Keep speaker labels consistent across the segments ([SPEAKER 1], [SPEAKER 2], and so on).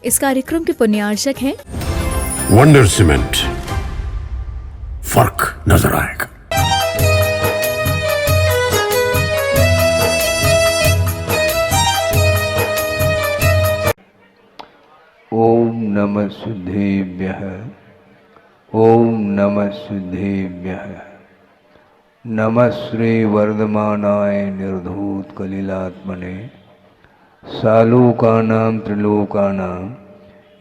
[SPEAKER 1] इस कार्यक्रम के पुण्यार्चक हैं
[SPEAKER 2] वंडर सीमेंट। फर्क नजर आएगा।
[SPEAKER 3] ओम नमः सिद्धेभ्यः। ओम नमः सिद्धेभ्यः। नमः श्री वर्धमानाय निर्धूत कलिलात्मने सालोकानां त्रिलोकानां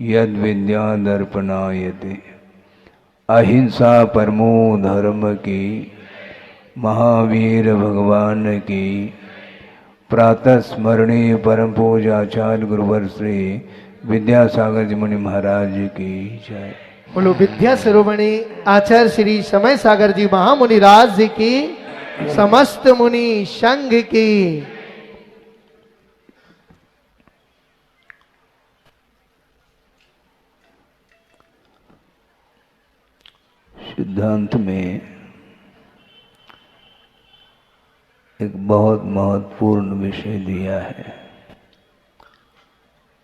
[SPEAKER 3] यद विद्या दर्पणायते। अहिंसा परमो धर्म की महावीर भगवान की प्रातः स्मरणीय परम पूज्याचार्य गुरुवर श्री विद्यासागर जी मुनि महाराज की जय।
[SPEAKER 4] बोलो विद्या शिरोमणि आचार्य श्री समय सागर जी महामुनि राज जी की, समस्त मुनि संघ की।
[SPEAKER 3] सिद्धांत में एक बहुत महत्वपूर्ण विषय दिया है,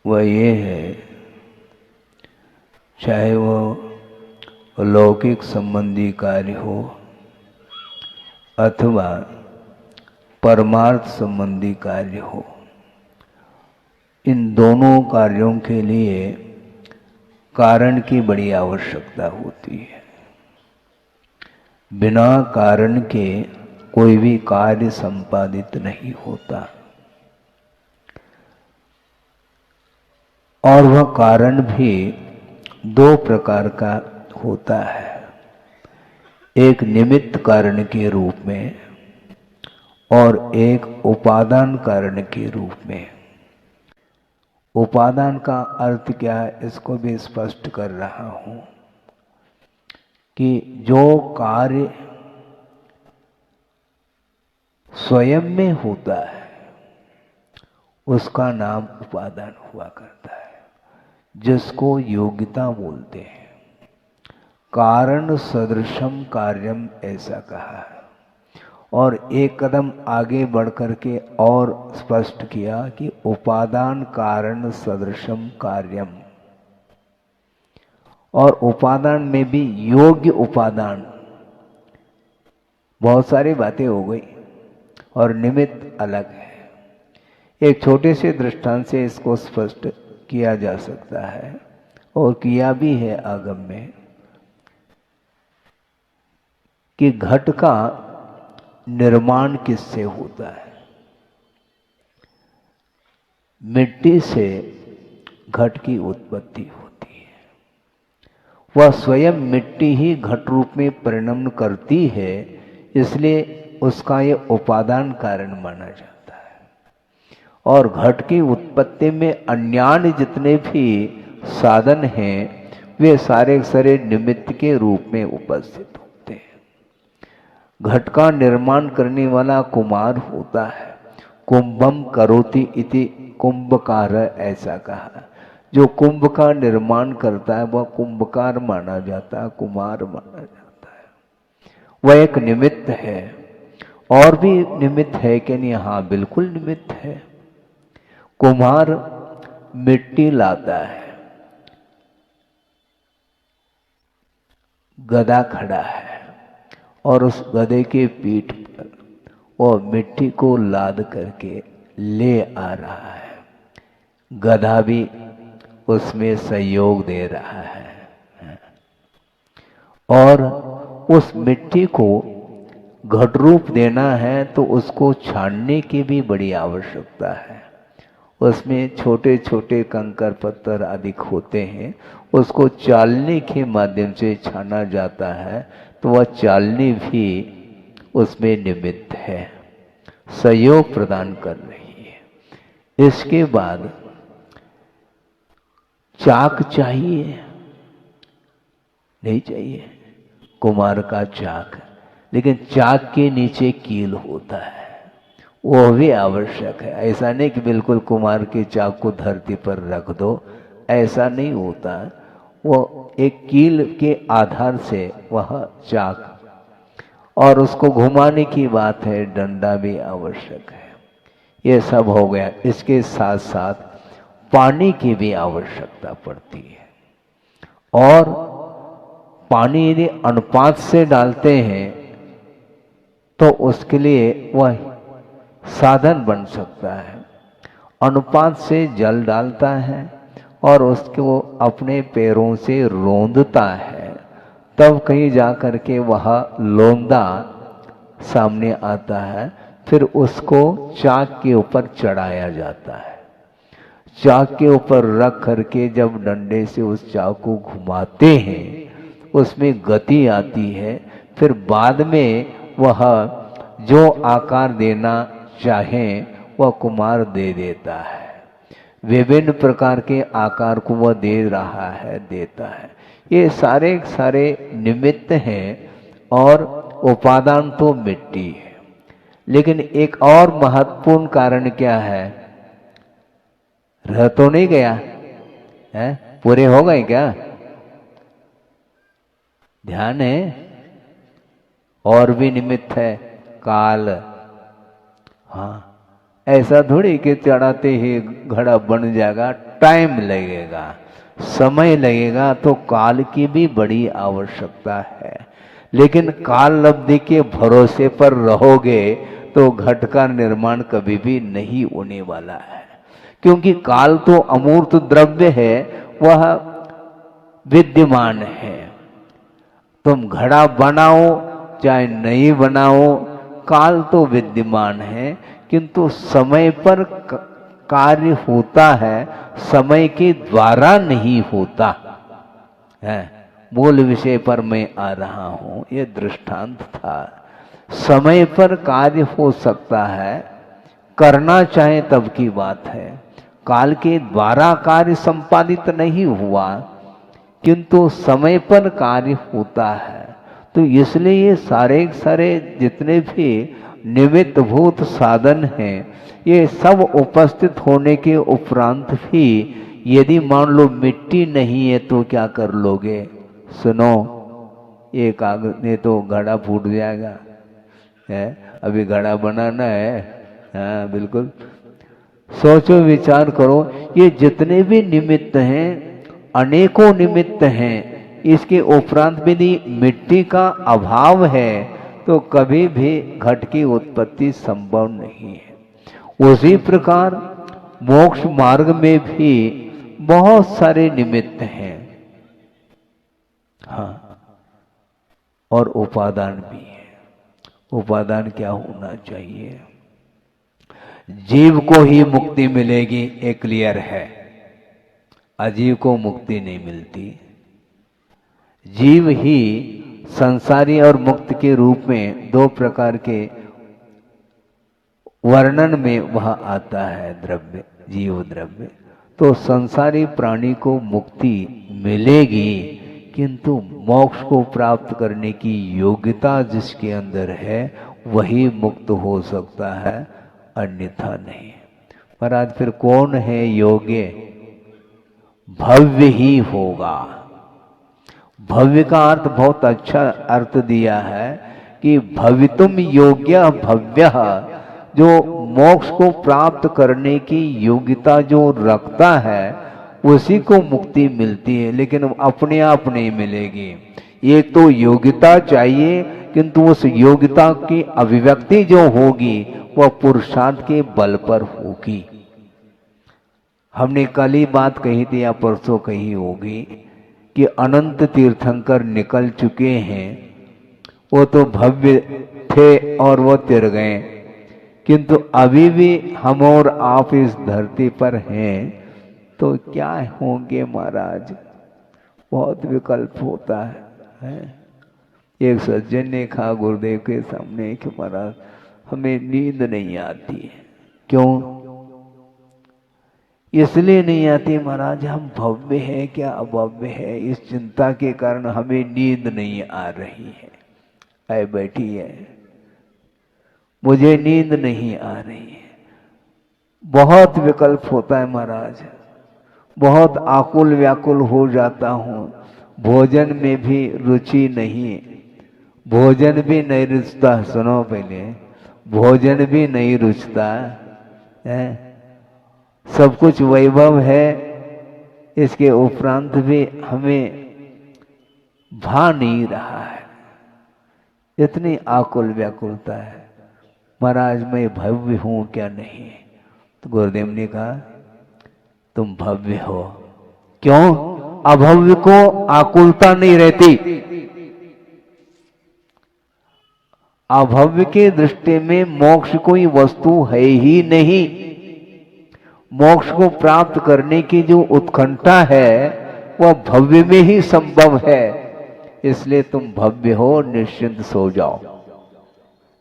[SPEAKER 3] वह ये है, चाहे वो लौकिक संबंधी कार्य हो अथवा परमार्थ संबंधी कार्य हो, इन दोनों कार्यों के लिए कारण की बड़ी आवश्यकता होती है। बिना कारण के कोई भी कार्य संपादित नहीं होता, और वह कारण भी दो प्रकार का होता है। एक निमित्त कारण के रूप में और एक उपादान कारण के रूप में। उपादान का अर्थ क्या है, इसको भी स्पष्ट कर रहा हूं कि जो कार्य स्वयं में होता है उसका नाम उपादान हुआ करता है, जिसको योग्यता बोलते हैं। कारण सदृशम कार्यम ऐसा कहा है, और एक कदम आगे बढ़ करके और स्पष्ट किया कि उपादान कारण सदृशम कार्यम। और उपादान में भी योग्य उपादान, बहुत सारी बातें हो गई, और निमित्त अलग है। एक छोटे से दृष्टांत से इसको स्पष्ट किया जा सकता है, और किया भी है आगम में, कि घट का निर्माण किससे होता है। मिट्टी से घट की उत्पत्ति होती है। वह स्वयं मिट्टी ही घट रूप में परिणम करती है, इसलिए उसका ये उपादान कारण माना जाता है। और घट की उत्पत्ति में अन्यान्य जितने भी साधन हैं, वे सारे सारे निमित्त के रूप में उपस्थित होते हैं। घट का निर्माण करने वाला कुम्हार होता है। कुंभम करोति इति कुंभकार, ऐसा कहा। जो कुंभ का निर्माण करता है वह कुंभकार माना जाता है, कुम्हार माना जाता है। वह एक निमित्त है। और भी निमित्त है कि नहीं? हाँ, बिल्कुल निमित्त है। कुम्हार मिट्टी लाता है, गधा खड़ा है, और उस गधे के पीठ पर वो मिट्टी को लाद करके ले आ रहा है। गधा भी उसमें सहयोग दे रहा है, और उस मिट्टी को घट रूप देना है तो उसको छानने की भी बड़ी आवश्यकता है। उसमें छोटे छोटे कंकर पत्थर आदि होते हैं, उसको चालनी के माध्यम से छाना जाता है, तो वह चालनी भी उसमें निमित्त है, सहयोग प्रदान कर रही है। इसके बाद चाक चाहिए, नहीं चाहिए? कुम्हार का चाक, लेकिन चाक के नीचे कील होता है, वो भी आवश्यक है। ऐसा नहीं कि बिल्कुल कुम्हार के चाक को धरती पर रख दो, ऐसा नहीं होता। वो एक कील के आधार से वह चाक, और उसको घुमाने की बात है, डंडा भी आवश्यक है। ये सब हो गया। इसके साथ साथ पानी की भी आवश्यकता पड़ती है। और पानी यदि अनुपात से डालते हैं तो उसके लिए वह साधन बन सकता है। अनुपात से जल डालता है और उसको अपने पैरों से रोंदता है, तब कहीं जा कर के वह लोंदा सामने आता है। फिर उसको चाक के ऊपर चढ़ाया जाता है। चाक के ऊपर रख करके जब डंडे से उस चाक को घुमाते हैं, उसमें गति आती है। फिर बाद में वह जो आकार देना चाहे वह कुम्हार दे देता है। विभिन्न प्रकार के आकार को वह दे रहा है, देता है। ये सारे सारे निमित्त हैं और उपादान तो मिट्टी है। लेकिन एक और महत्वपूर्ण कारण क्या है? रह तो नहीं गया है? पूरे हो गए क्या? ध्यान है? और भी निमित्त है, काल। हाँ, ऐसा थोड़ी कि चढ़ाते ही घड़ा बन जाएगा, टाइम लगेगा, समय लगेगा। तो काल की भी बड़ी आवश्यकता है। लेकिन काल अवधि के भरोसे पर रहोगे तो घट का निर्माण कभी भी नहीं होने वाला है। क्योंकि काल तो अमूर्त द्रव्य है, वह विद्यमान है। तुम घड़ा बनाओ चाहे नहीं बनाओ, काल तो विद्यमान है। किंतु समय पर कार्य होता है, समय के द्वारा नहीं होता है। मूल विषय पर मैं आ रहा हूं, यह दृष्टांत था। समय पर कार्य हो सकता है, करना चाहे तब की बात है। काल के द्वारा कार्य संपादित नहीं हुआ, किंतु समय पर कार्य होता है। तो इसलिए ये सारे सारे जितने भी निमित्त भूत साधन हैं, ये सब उपस्थित होने के उपरांत भी यदि मान लो मिट्टी नहीं है तो क्या कर लोगे? सुनो, ये कागज ने तो घड़ा फूट जाएगा है, अभी घड़ा बनाना है। हाँ बिल्कुल, सोचो विचार करो। ये जितने भी निमित्त हैं, अनेकों निमित्त हैं। इसके उपरांत यदि मिट्टी का अभाव है तो कभी भी घट की उत्पत्ति संभव नहीं है। उसी प्रकार मोक्ष मार्ग में भी बहुत सारे निमित्त हैं। हाँ, और उपादान भी है। उपादान क्या होना चाहिए? जीव को ही मुक्ति मिलेगी, एक क्लियर है। अजीव को मुक्ति नहीं मिलती। जीव ही संसारी और मुक्त के रूप में दो प्रकार के वर्णन में वह आता है द्रव्य, जीव द्रव्य। तो संसारी प्राणी को मुक्ति मिलेगी, किंतु मोक्ष को प्राप्त करने की योग्यता जिसके अंदर है वही मुक्त हो सकता है, अन्यथा नहीं। पर आज फिर कौन है योग्य? भव्य ही होगा। भव्य का अर्थ बहुत अच्छा अर्थ दिया है कि भवितुम योग्य भव्य, जो मोक्ष को प्राप्त करने की योग्यता जो रखता है उसी को मुक्ति मिलती है। लेकिन अपने आप नहीं मिलेगी। एक तो योग्यता चाहिए, किंतु उस योग्यता की अभिव्यक्ति जो होगी वह पुरुषार्थ के बल पर होगी। हमने कल ही बात कही थी या परसों कही होगी कि अनंत तीर्थंकर निकल चुके हैं। वो तो भव्य थे और वो तिर गए, किंतु अभी भी हम और आप इस धरती पर हैं तो क्या होंगे महाराज? बहुत विकल्प होता है। एक सज्जन ने कहा गुरुदेव के सामने कि महाराज हमें नींद नहीं आती है। क्यों? इसलिए नहीं आती महाराज, हम भव्य है क्या अभव्य है, इस चिंता के कारण हमें नींद नहीं आ रही है। आए बैठी है, मुझे नींद नहीं आ रही है। बहुत विकल्प होता है महाराज, बहुत आकुल व्याकुल हो जाता हूँ। भोजन में भी रुचि नहीं, भोजन भी नहीं रुचता। सुनो पहले, भोजन भी नहीं रुचता है। सब कुछ वैभव है, इसके उपरांत भी हमें भा नहीं रहा है। इतनी आकुल व्याकुलता है, महाराज मैं भव्य हूं क्या नहीं। तो गुरुदेव ने कहा तुम भव्य हो। क्यों? अभव्य को आकुलता नहीं रहती। अभव्य के दृष्टि में मोक्ष कोई वस्तु है ही नहीं। मोक्ष को प्राप्त करने की जो उत्कंठा है वह भव्य में ही संभव है। इसलिए तुम भव्य हो, निश्चिंत सो जाओ।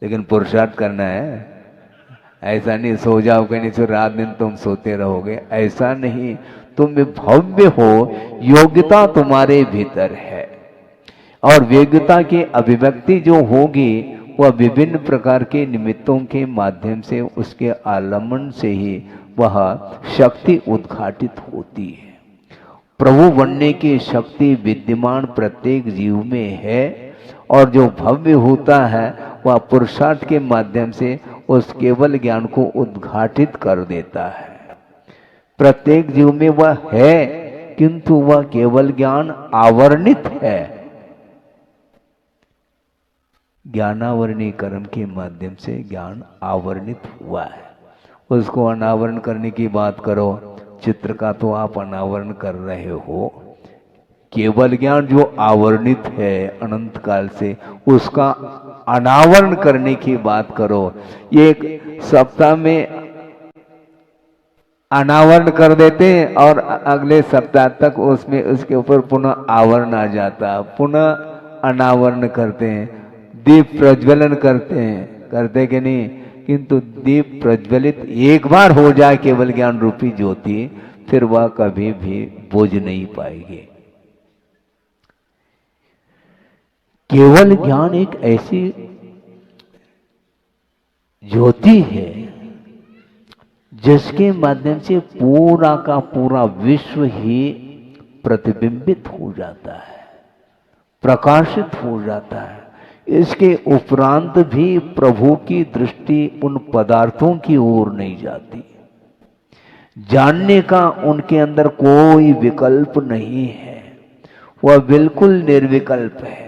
[SPEAKER 3] लेकिन पुरुषार्थ करना है, ऐसा नहीं सो जाओ कहीं से रात दिन तुम सोते रहोगे, ऐसा नहीं। तुम भव्य हो, योग्यता तुम्हारे भीतर है और योग्यता की अभिव्यक्ति जो होगी वह विभिन्न प्रकार के निमित्तों के माध्यम से, उसके आलम्बन से ही वह शक्ति उद्घाटित होती है। प्रभु बनने की शक्ति विद्यमान प्रत्येक जीव में है और जो भव्य होता है वह पुरुषार्थ के माध्यम से उस केवल ज्ञान को उद्घाटित कर देता है। प्रत्येक जीव में वह है किंतु वह केवल ज्ञान आवरणित है। ज्ञानावरणी कर्म के माध्यम से ज्ञान आवरणित हुआ है। उसको अनावरण करने की बात करो, चित्र का तो आप अनावरण कर रहे हो। केवल ज्ञान जो आवरणित है अनंत काल से, उसका अनावरण करने की बात करो। एक सप्ताह में अनावरण कर देते हैं और अगले सप्ताह तक उसमें उसके ऊपर पुनः आवरण आ जाता, पुनः अनावरण करते हैं। दीप प्रज्वलन करते कि नहीं? किंतु दीप प्रज्वलित एक बार हो जाए केवल ज्ञान रूपी ज्योति, फिर वह कभी भी बुझ नहीं पाएगी। केवल ज्ञान एक ऐसी ज्योति है जिसके माध्यम से पूरा का पूरा विश्व ही प्रतिबिंबित हो जाता है, प्रकाशित हो जाता है। इसके उपरांत भी प्रभु की दृष्टि उन पदार्थों की ओर नहीं जाती। जानने का उनके अंदर कोई विकल्प नहीं है, वह बिल्कुल निर्विकल्प है।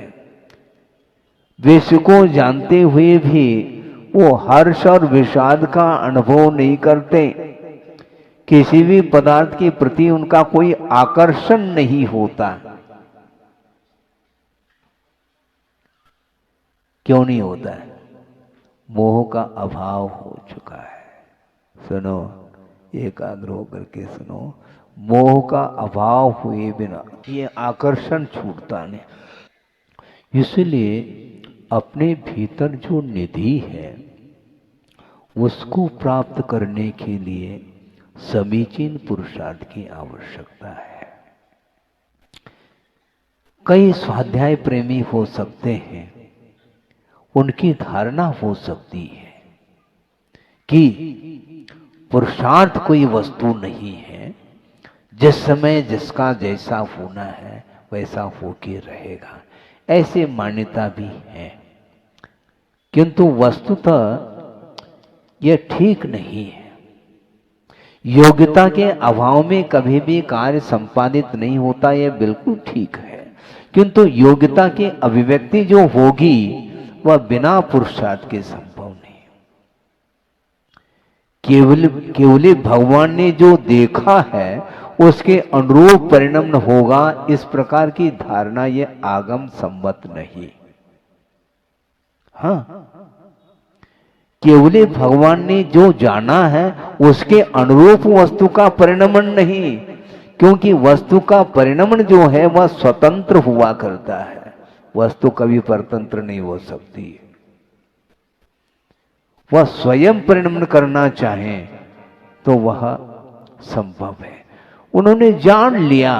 [SPEAKER 3] विश्व को जानते हुए भी वो हर्ष और विषाद का अनुभव नहीं करते। किसी भी पदार्थ के प्रति उनका कोई आकर्षण नहीं होता। क्यों नहीं होता है? मोह का अभाव हो चुका है। सुनो, एकाग्र होकर के सुनो, मोह का अभाव हुए बिना ये आकर्षण छूटता नहीं। इसलिए अपने भीतर जो निधि है उसको प्राप्त करने के लिए समीचीन पुरुषार्थ की आवश्यकता है। कई स्वाध्याय प्रेमी हो सकते हैं, उनकी धारणा हो सकती है कि पुरुषार्थ कोई वस्तु नहीं है, जिस समय जिसका जैसा होना है वैसा होके रहेगा, ऐसे मान्यता भी है। किंतु वस्तुतः यह ठीक नहीं है। योग्यता के अभाव में कभी भी कार्य संपादित नहीं होता, यह बिल्कुल ठीक है। किंतु योग्यता की अभिव्यक्ति जो होगी वह बिना पुरुषार्थ के संभव नहीं। केवल भगवान ने जो देखा है उसके अनुरूप परिणाम होगा, इस प्रकार की धारणा ये आगम सम्मत नहीं। हाँ, केवल भगवान ने जो जाना है उसके अनुरूप वस्तु का परिणमन नहीं, क्योंकि वस्तु का परिणमन जो है वह स्वतंत्र हुआ करता है। वस्तु कभी परतंत्र नहीं हो सकती। वह स्वयं परिणमन करना चाहे तो वह संभव है। उन्होंने जान लिया,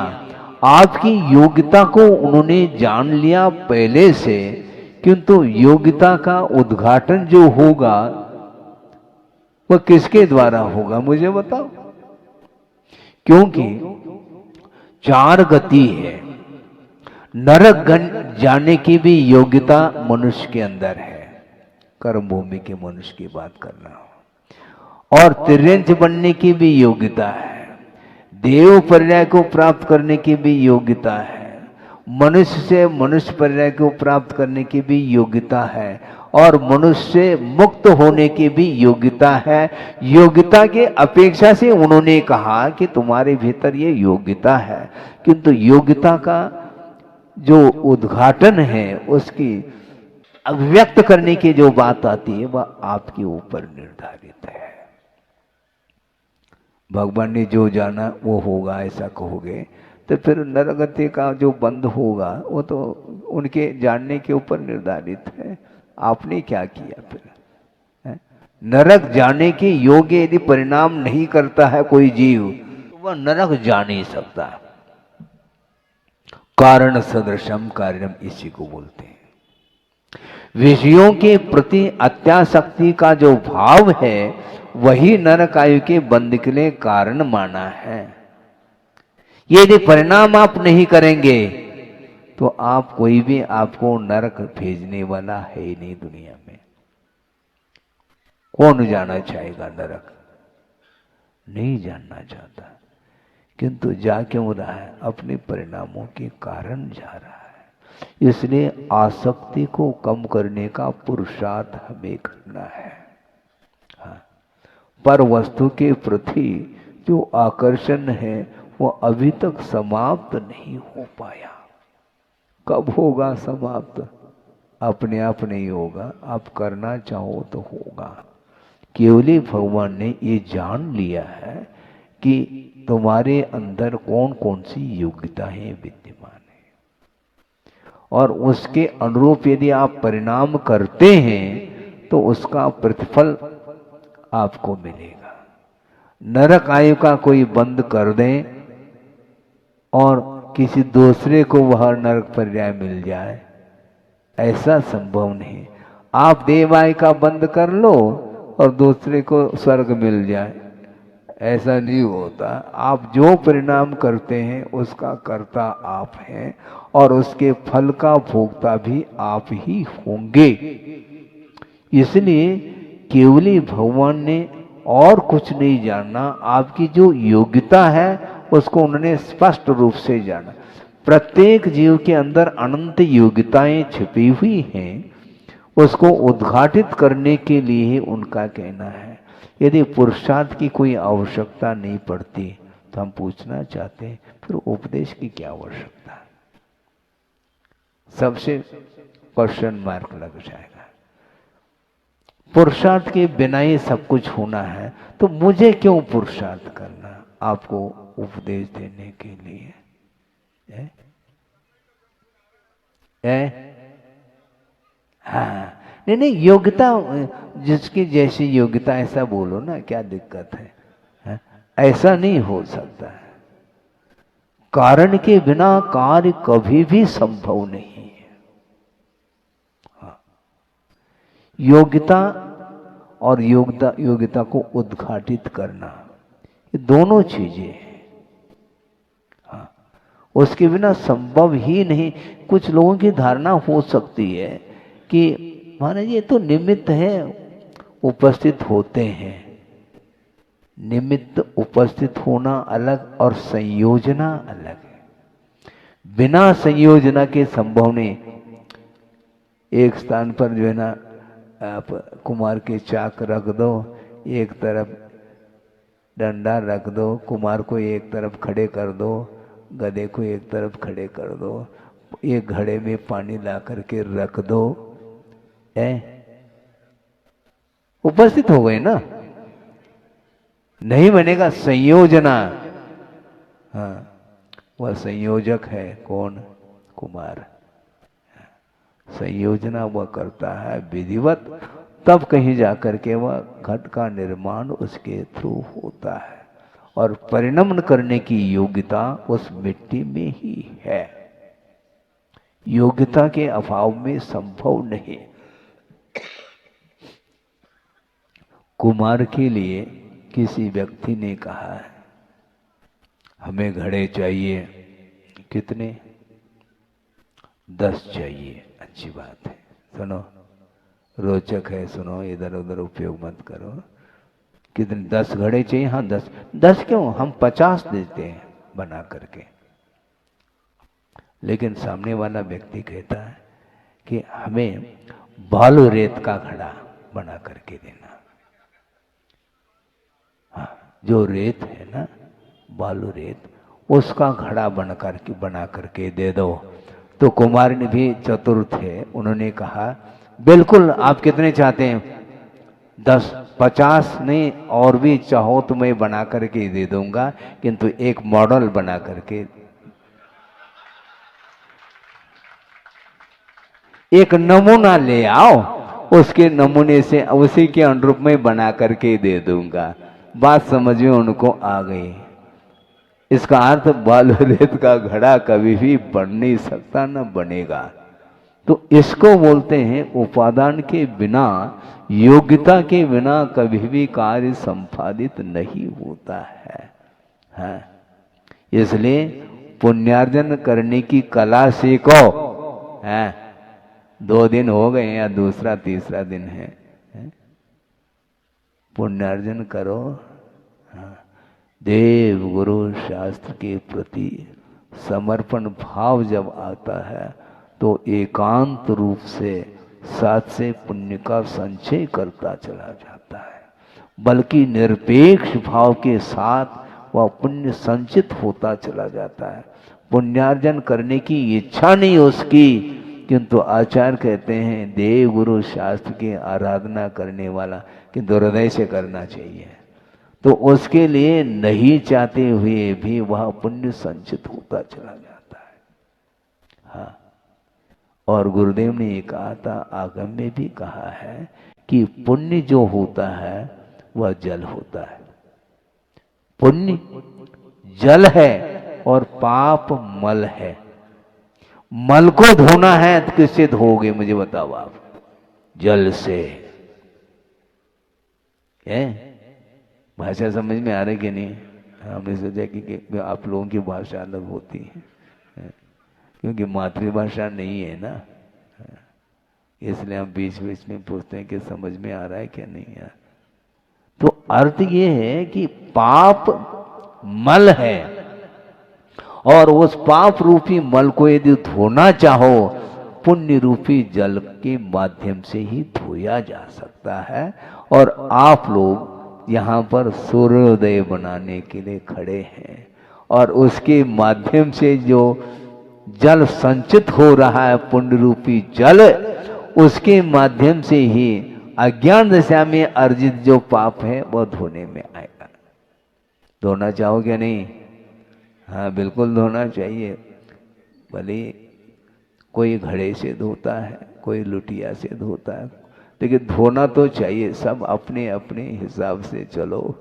[SPEAKER 3] आपकी योग्यता को उन्होंने जान लिया पहले से, किंतु योग्यता का उद्घाटन जो होगा वह किसके द्वारा होगा मुझे बताओ। क्योंकि चार गति है। नरक जाने की भी योग्यता मनुष्य के अंदर है, कर्म भूमि के मनुष्य की बात करना। और तिर्यंच बनने की भी योग्यता है, देव पर्याय को प्राप्त करने की भी योग्यता है, मनुष्य से मनुष्य पर्याय को प्राप्त करने की भी योग्यता है, और मनुष्य से मुक्त होने की भी योग्यता है। योग्यता के अपेक्षा से उन्होंने कहा कि तुम्हारे भीतर ये योग्यता है, किंतु योग्यता का जो उद्घाटन है, उसकी अभिव्यक्त करने की जो बात आती है, वह आपके ऊपर निर्धारित है। भगवान ने जो जाना वो होगा ऐसा कहोगे तो फिर नरगति का जो बंद होगा वो तो उनके जानने के ऊपर निर्धारित है। आपने क्या किया फिर? है? नरक जाने के योग्य यदि परिणाम नहीं करता है कोई जीव, तो वह नरक जा नहीं सकता। कारण सदृशम कार्यम इसी को बोलते हैं। विषयों के प्रति अत्यासक्ति का जो भाव है वही नरक आयु के बंध के लिए कारण माना है। यदि परिणाम आप नहीं करेंगे तो आप कोई भी आपको नरक भेजने वाला है ही नहीं दुनिया में। कौन जाना चाहेगा नरक? नहीं जानना चाहता, किंतु जा क्यों रहा है? अपने परिणामों के कारण जा रहा है। इसलिए आसक्ति को कम करने का पुरुषार्थ हमें करना है। हाँ, पर वस्तु के प्रति जो आकर्षण है वो अभी तक समाप्त नहीं हो पाया। कब होगा समाप्त? अपने आप नहीं होगा, आप करना चाहो तो होगा। केवली भगवान ने ये जान लिया है कि तुम्हारे अंदर कौन कौन सी योग्यताएं विद्यमान है, और उसके अनुरूप यदि आप परिणाम करते हैं तो उसका प्रतिफल आपको मिलेगा। नरक आयु का कोई बंद कर दें और किसी दूसरे को वह नरक पर्याय मिल जाए, ऐसा संभव नहीं। आप देव आयु का बंद कर लो और दूसरे को स्वर्ग मिल जाए, ऐसा नहीं होता। आप जो परिणाम करते हैं उसका कर्ता आप हैं, और उसके फल का भोक्ता भी आप ही होंगे। इसलिए केवली भगवान ने और कुछ नहीं जानना, आपकी जो योग्यता है उसको उन्होंने स्पष्ट रूप से जाना। प्रत्येक जीव के अंदर अनंत योग्यताएं छिपी हुई हैं, उसको उद्घाटित करने के लिए ही उनका कहना है। यदि पुरुषार्थ की कोई आवश्यकता नहीं पड़ती तो हम पूछना चाहते हैं फिर उपदेश की क्या आवश्यकता है? सबसे क्वेश्चन मार्क लग जाएगा। पुरुषार्थ के बिना ही सब कुछ होना है, तो मुझे क्यों पुरुषार्थ करना आपको उपदेश देने के लिए? हाँ, नहीं, योग्यता जिसकी जैसी योग्यता ऐसा बोलो ना, क्या दिक्कत है? ऐसा नहीं हो सकता है। कारण के बिना कार्य कभी भी संभव नहीं है। हाँ, योग्यता और योग्यता को उद्घाटित करना, ये दोनों चीजें हैं। हाँ, उसके बिना संभव ही नहीं। कुछ लोगों की धारणा हो सकती है कि महाराज ये तो निमित्त है, उपस्थित होते हैं। निमित्त उपस्थित होना अलग और संयोजना अलग है। बिना संयोजना के संभव नहीं। एक स्थान पर जो है ना, आप कुमार के चाक रख दो, एक तरफ डंडा रख दो, कुमार को एक तरफ खड़े कर दो, गधे को एक तरफ खड़े कर दो, एक घड़े में पानी ला करके रख दो, उपस्थित हो गए ना। नहीं बनेगा संयोजना। हाँ, वह संयोजक है कौन? कुमार। संयोजना वह करता है विधिवत, तब कहीं जाकर के वह घट का निर्माण उसके थ्रू होता है, और परिणमन करने की योग्यता उस मिट्टी में ही है। योग्यता के अभाव में संभव नहीं। कुमार के लिए किसी व्यक्ति ने कहा है हमें घड़े चाहिए, कितने? 10 चाहिए। अच्छी बात है, सुनो, रोचक है, सुनो, इधर उधर उपयोग मत करो। कितने 10 घड़े चाहिए? हाँ 10। 10 क्यों, हम 50 देते हैं बना करके। लेकिन सामने वाला व्यक्ति कहता है कि हमें बालू रेत का घड़ा बना करके देना। हाँ, जो रेत है ना, बालू रेत, उसका घड़ा बना करके दे दो। तो कुमारिन भी चतुर थे, उन्होंने कहा बिल्कुल, आप कितने चाहते हैं? 10, 50 नहीं, और भी चाहो तो मैं बना करके दे दूंगा, किंतु एक मॉडल बना करके, एक नमूना ले आओ, उसके नमूने से उसी के अनुरूप में बना करके दे दूंगा। बात समझ में उनको आ गई। इसका अर्थ बालू रेत का घड़ा कभी भी बन नहीं सकता, न बनेगा। तो इसको बोलते हैं उपादान के बिना, योग्यता के बिना कभी भी कार्य संपादित नहीं होता है। इसलिए पुण्यार्जन करने की कला सीखो। है 2 दिन हो गए या दूसरा तीसरा दिन है, पुण्यार्जन करो। हाँ। देव गुरु शास्त्र के प्रति समर्पण भाव जब आता है तो एकांत रूप से साथ से पुण्य का संचय करता चला जाता है, बल्कि निरपेक्ष भाव के साथ वह पुण्य संचित होता चला जाता है। पुण्यार्जन करने की इच्छा नहीं उसकी, किंतु आचार्य कहते हैं देव गुरु शास्त्र की आराधना करने वाला किंतु हृदय से करना चाहिए, तो उसके लिए नहीं चाहते हुए भी वह पुण्य संचित होता चला जाता है। हाँ, और गुरुदेव ने ये कहा था, आगम में भी कहा है कि पुण्य जो होता है वह जल होता है। पुण्य जल है और पाप मल है। मल को धोना है तो किससे धोगे मुझे बताओ आप? जल से। है भाषा समझ में आ रही कि नहीं? हमने सोचा कि आप लोगों की भाषा अलग होती है, क्योंकि मातृभाषा नहीं है ना, इसलिए हम बीच बीच में पूछते हैं कि समझ में आ रहा है क्या नहीं यार। तो अर्थ ये है कि पाप मल है, और उस पाप रूपी मल को यदि धोना चाहो, पुण्य रूपी जल के माध्यम से ही धोया जा सकता है। और आप लोग यहाँ पर सूर्योदय बनाने के लिए खड़े हैं, और उसके माध्यम से जो जल संचित हो रहा है, पुण्य रूपी जल, उसके माध्यम से ही अज्ञान दशा में अर्जित जो पाप है वह धोने में आएगा। धोना चाहोगे नहीं? हाँ बिल्कुल धोना चाहिए। भले कोई घड़े से धोता है, कोई लुटिया से धोता है, लेकिन धोना तो चाहिए। सब अपने अपने हिसाब से चलो,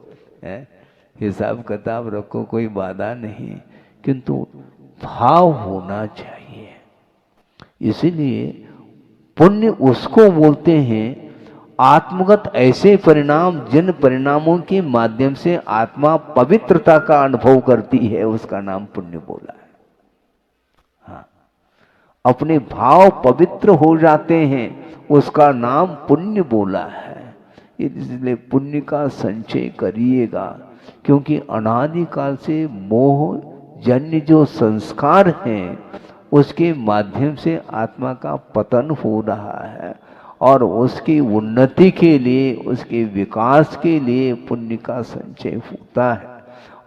[SPEAKER 3] है हिसाब किताब रखो, कोई बाधा नहीं, किंतु भाव होना चाहिए। इसीलिए पुण्य उसको बोलते हैं आत्मगत ऐसे परिणाम जिन परिणामों के माध्यम से आत्मा पवित्रता का अनुभव करती है, उसका नाम पुण्य बोला है। हाँ, अपने भाव पवित्र हो जाते हैं, उसका नाम पुण्य बोला है। इसलिए पुण्य का संचय करिएगा, क्योंकि अनादिकाल से मोह जन्य जो संस्कार हैं उसके माध्यम से आत्मा का पतन हो रहा है, और उसकी उन्नति के लिए, उसके विकास के लिए पुण्य का संचय होता है।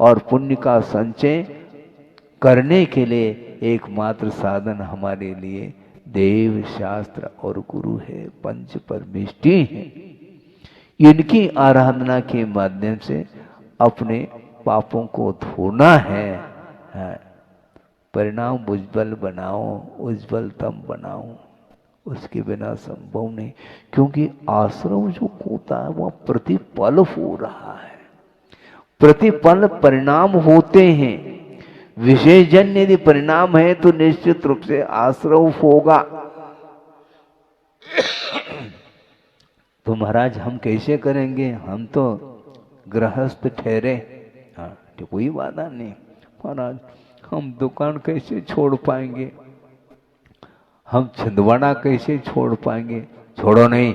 [SPEAKER 3] और पुण्य का संचय करने के लिए एकमात्र साधन हमारे लिए देव शास्त्र और गुरु है, पंच परमेष्टि है। इनकी आराधना के माध्यम से अपने पापों को धोना है। परिणाम उज्ज्वल बनाओ, उज्ज्वलतम बनाओ, उसके बिना संभव नहीं, क्योंकि आश्रम जो होता है वह प्रतिपल हो रहा है, प्रतिपल परिणाम होते हैं। विशेषजन्य यदि परिणाम है तो निश्चित रूप से आश्रव होगा। तो महाराज हम कैसे करेंगे? हम तो गृहस्थ ठहरे। हाँ तो कोई बाधा नहीं महाराज, हम दुकान कैसे छोड़ पाएंगे, हम छिंदवाड़ा कैसे छोड़ पाएंगे? छोड़ो नहीं,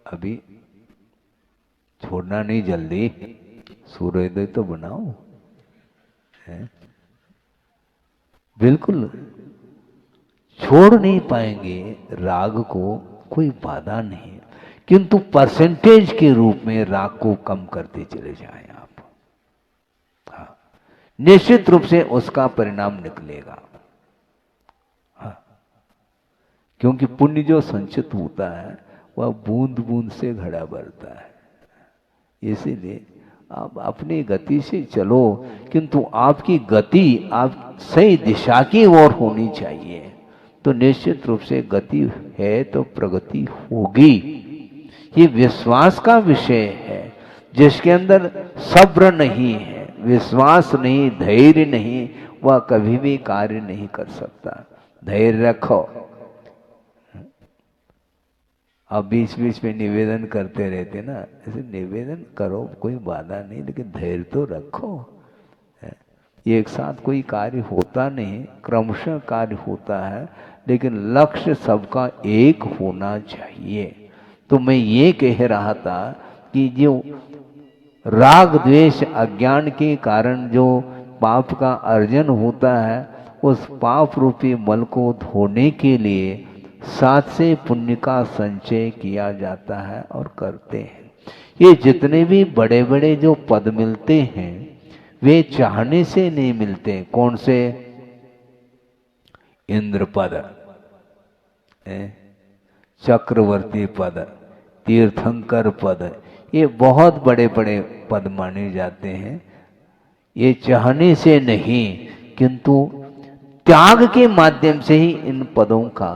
[SPEAKER 3] अभी छोड़ना नहीं जल्दी, सूर्योदय तो बनाओ, है? बिल्कुल छोड़ नहीं पाएंगे राग को, कोई बाधा नहीं, किंतु परसेंटेज के रूप में राग को कम करते चले जाएं आप। हाँ, निश्चित रूप से उसका परिणाम निकलेगा। हाँ, क्योंकि पुण्य जो संचित होता है वह बूंद बूंद से घड़ा भरता है। इसीलिए आप अपनी गति से चलो, किंतु आपकी गति आप सही दिशा की ओर होनी चाहिए, तो निश्चित रूप से गति है तो प्रगति होगी। ये विश्वास का विषय है। जिसके अंदर सब्र नहीं है, विश्वास नहीं, धैर्य नहीं, वह कभी भी कार्य नहीं कर सकता। धैर्य रखो। अब बीच बीच में निवेदन करते रहते ना, ऐसे निवेदन करो, कोई बाधा नहीं, लेकिन धैर्य तो रखो। एक साथ कोई कार्य होता नहीं, क्रमशः कार्य होता है, लेकिन लक्ष्य सबका एक होना चाहिए। तो मैं ये कह रहा था कि जो राग द्वेष अज्ञान के कारण जो पाप का अर्जन होता है, उस पाप रूपी मल को धोने के लिए साथ से पुण्य का संचय किया जाता है और करते हैं। ये जितने भी बड़े बड़े जो पद मिलते हैं वे चाहने से नहीं मिलते। कौन से? इंद्र पद, चक्रवर्ती पद, तीर्थंकर पद, ये बहुत बड़े बड़े पद माने जाते हैं। ये चाहने से नहीं, किंतु त्याग के माध्यम से ही इन पदों का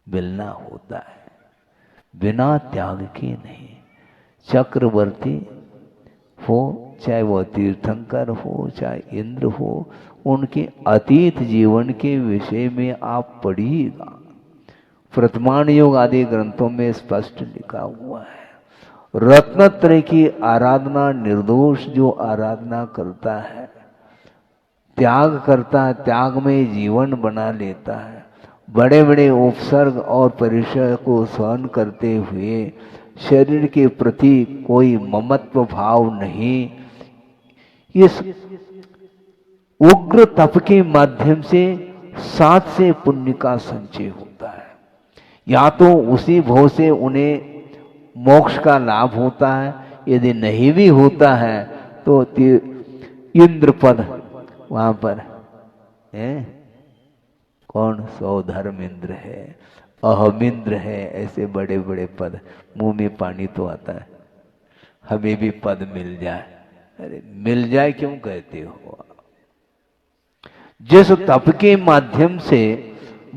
[SPEAKER 3] मिलना होता है, बिना त्याग के नहीं। चक्रवर्ती हो, चाहे वह तीर्थंकर हो, चाहे इंद्र हो, उनके अतीत जीवन के विषय में आप पढ़िएगा। वर्तमान योग आदि ग्रंथों में स्पष्ट लिखा हुआ है। रत्नत्रय की आराधना, निर्दोष जो आराधना करता है, त्याग करता है, त्याग में जीवन बना लेता है, बड़े बड़े उपसर्ग और परिचय को सहन करते हुए शरीर के प्रति कोई ममत्व भाव नहीं, इस उग्र तप के माध्यम से साथ से पुण्य का संचय होता है। या तो उसी भव से उन्हें मोक्ष का लाभ होता है, यदि नहीं भी होता है तो इंद्र पद वहां पर है। कौन? सौधर्म इंद्र है, अहमिंद्र है, ऐसे बड़े बड़े पद। मुंह में पानी तो आता है, हमें भी पद मिल जाए। अरे मिल जाए क्यों कहते हो? जिस तप के माध्यम से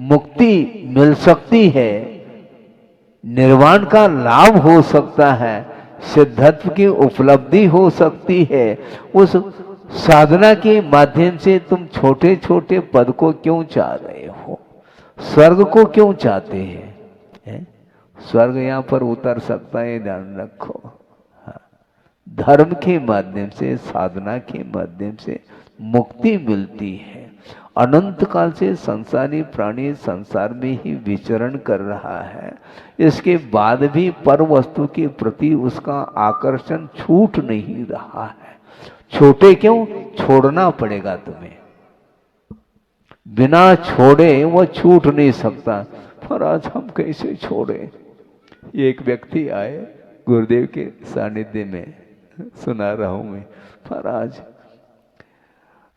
[SPEAKER 3] मुक्ति मिल सकती है, निर्वाण का लाभ हो सकता है, सिद्धत्व की उपलब्धि हो सकती है, उस साधना के माध्यम से तुम छोटे छोटे पद को क्यों चाह रहे हो? स्वर्ग को क्यों चाहते हैं? स्वर्ग यहां पर उतर सकता है, ध्यान रखो। हाँ, धर्म के माध्यम से, साधना के माध्यम से मुक्ति मिलती है। अनंत काल से संसारी प्राणी संसार में ही विचरण कर रहा है, इसके बाद भी पर वस्तु के प्रति उसका आकर्षण छूट नहीं रहा है। छोटे क्यों? छोड़ना पड़ेगा तुम्हें, बिना छोड़े वो छूट नहीं सकता। पर आज हम कैसे छोड़े? एक व्यक्ति आए गुरुदेव के सानिध्य में, सुना रहा हूं मैं। पर आज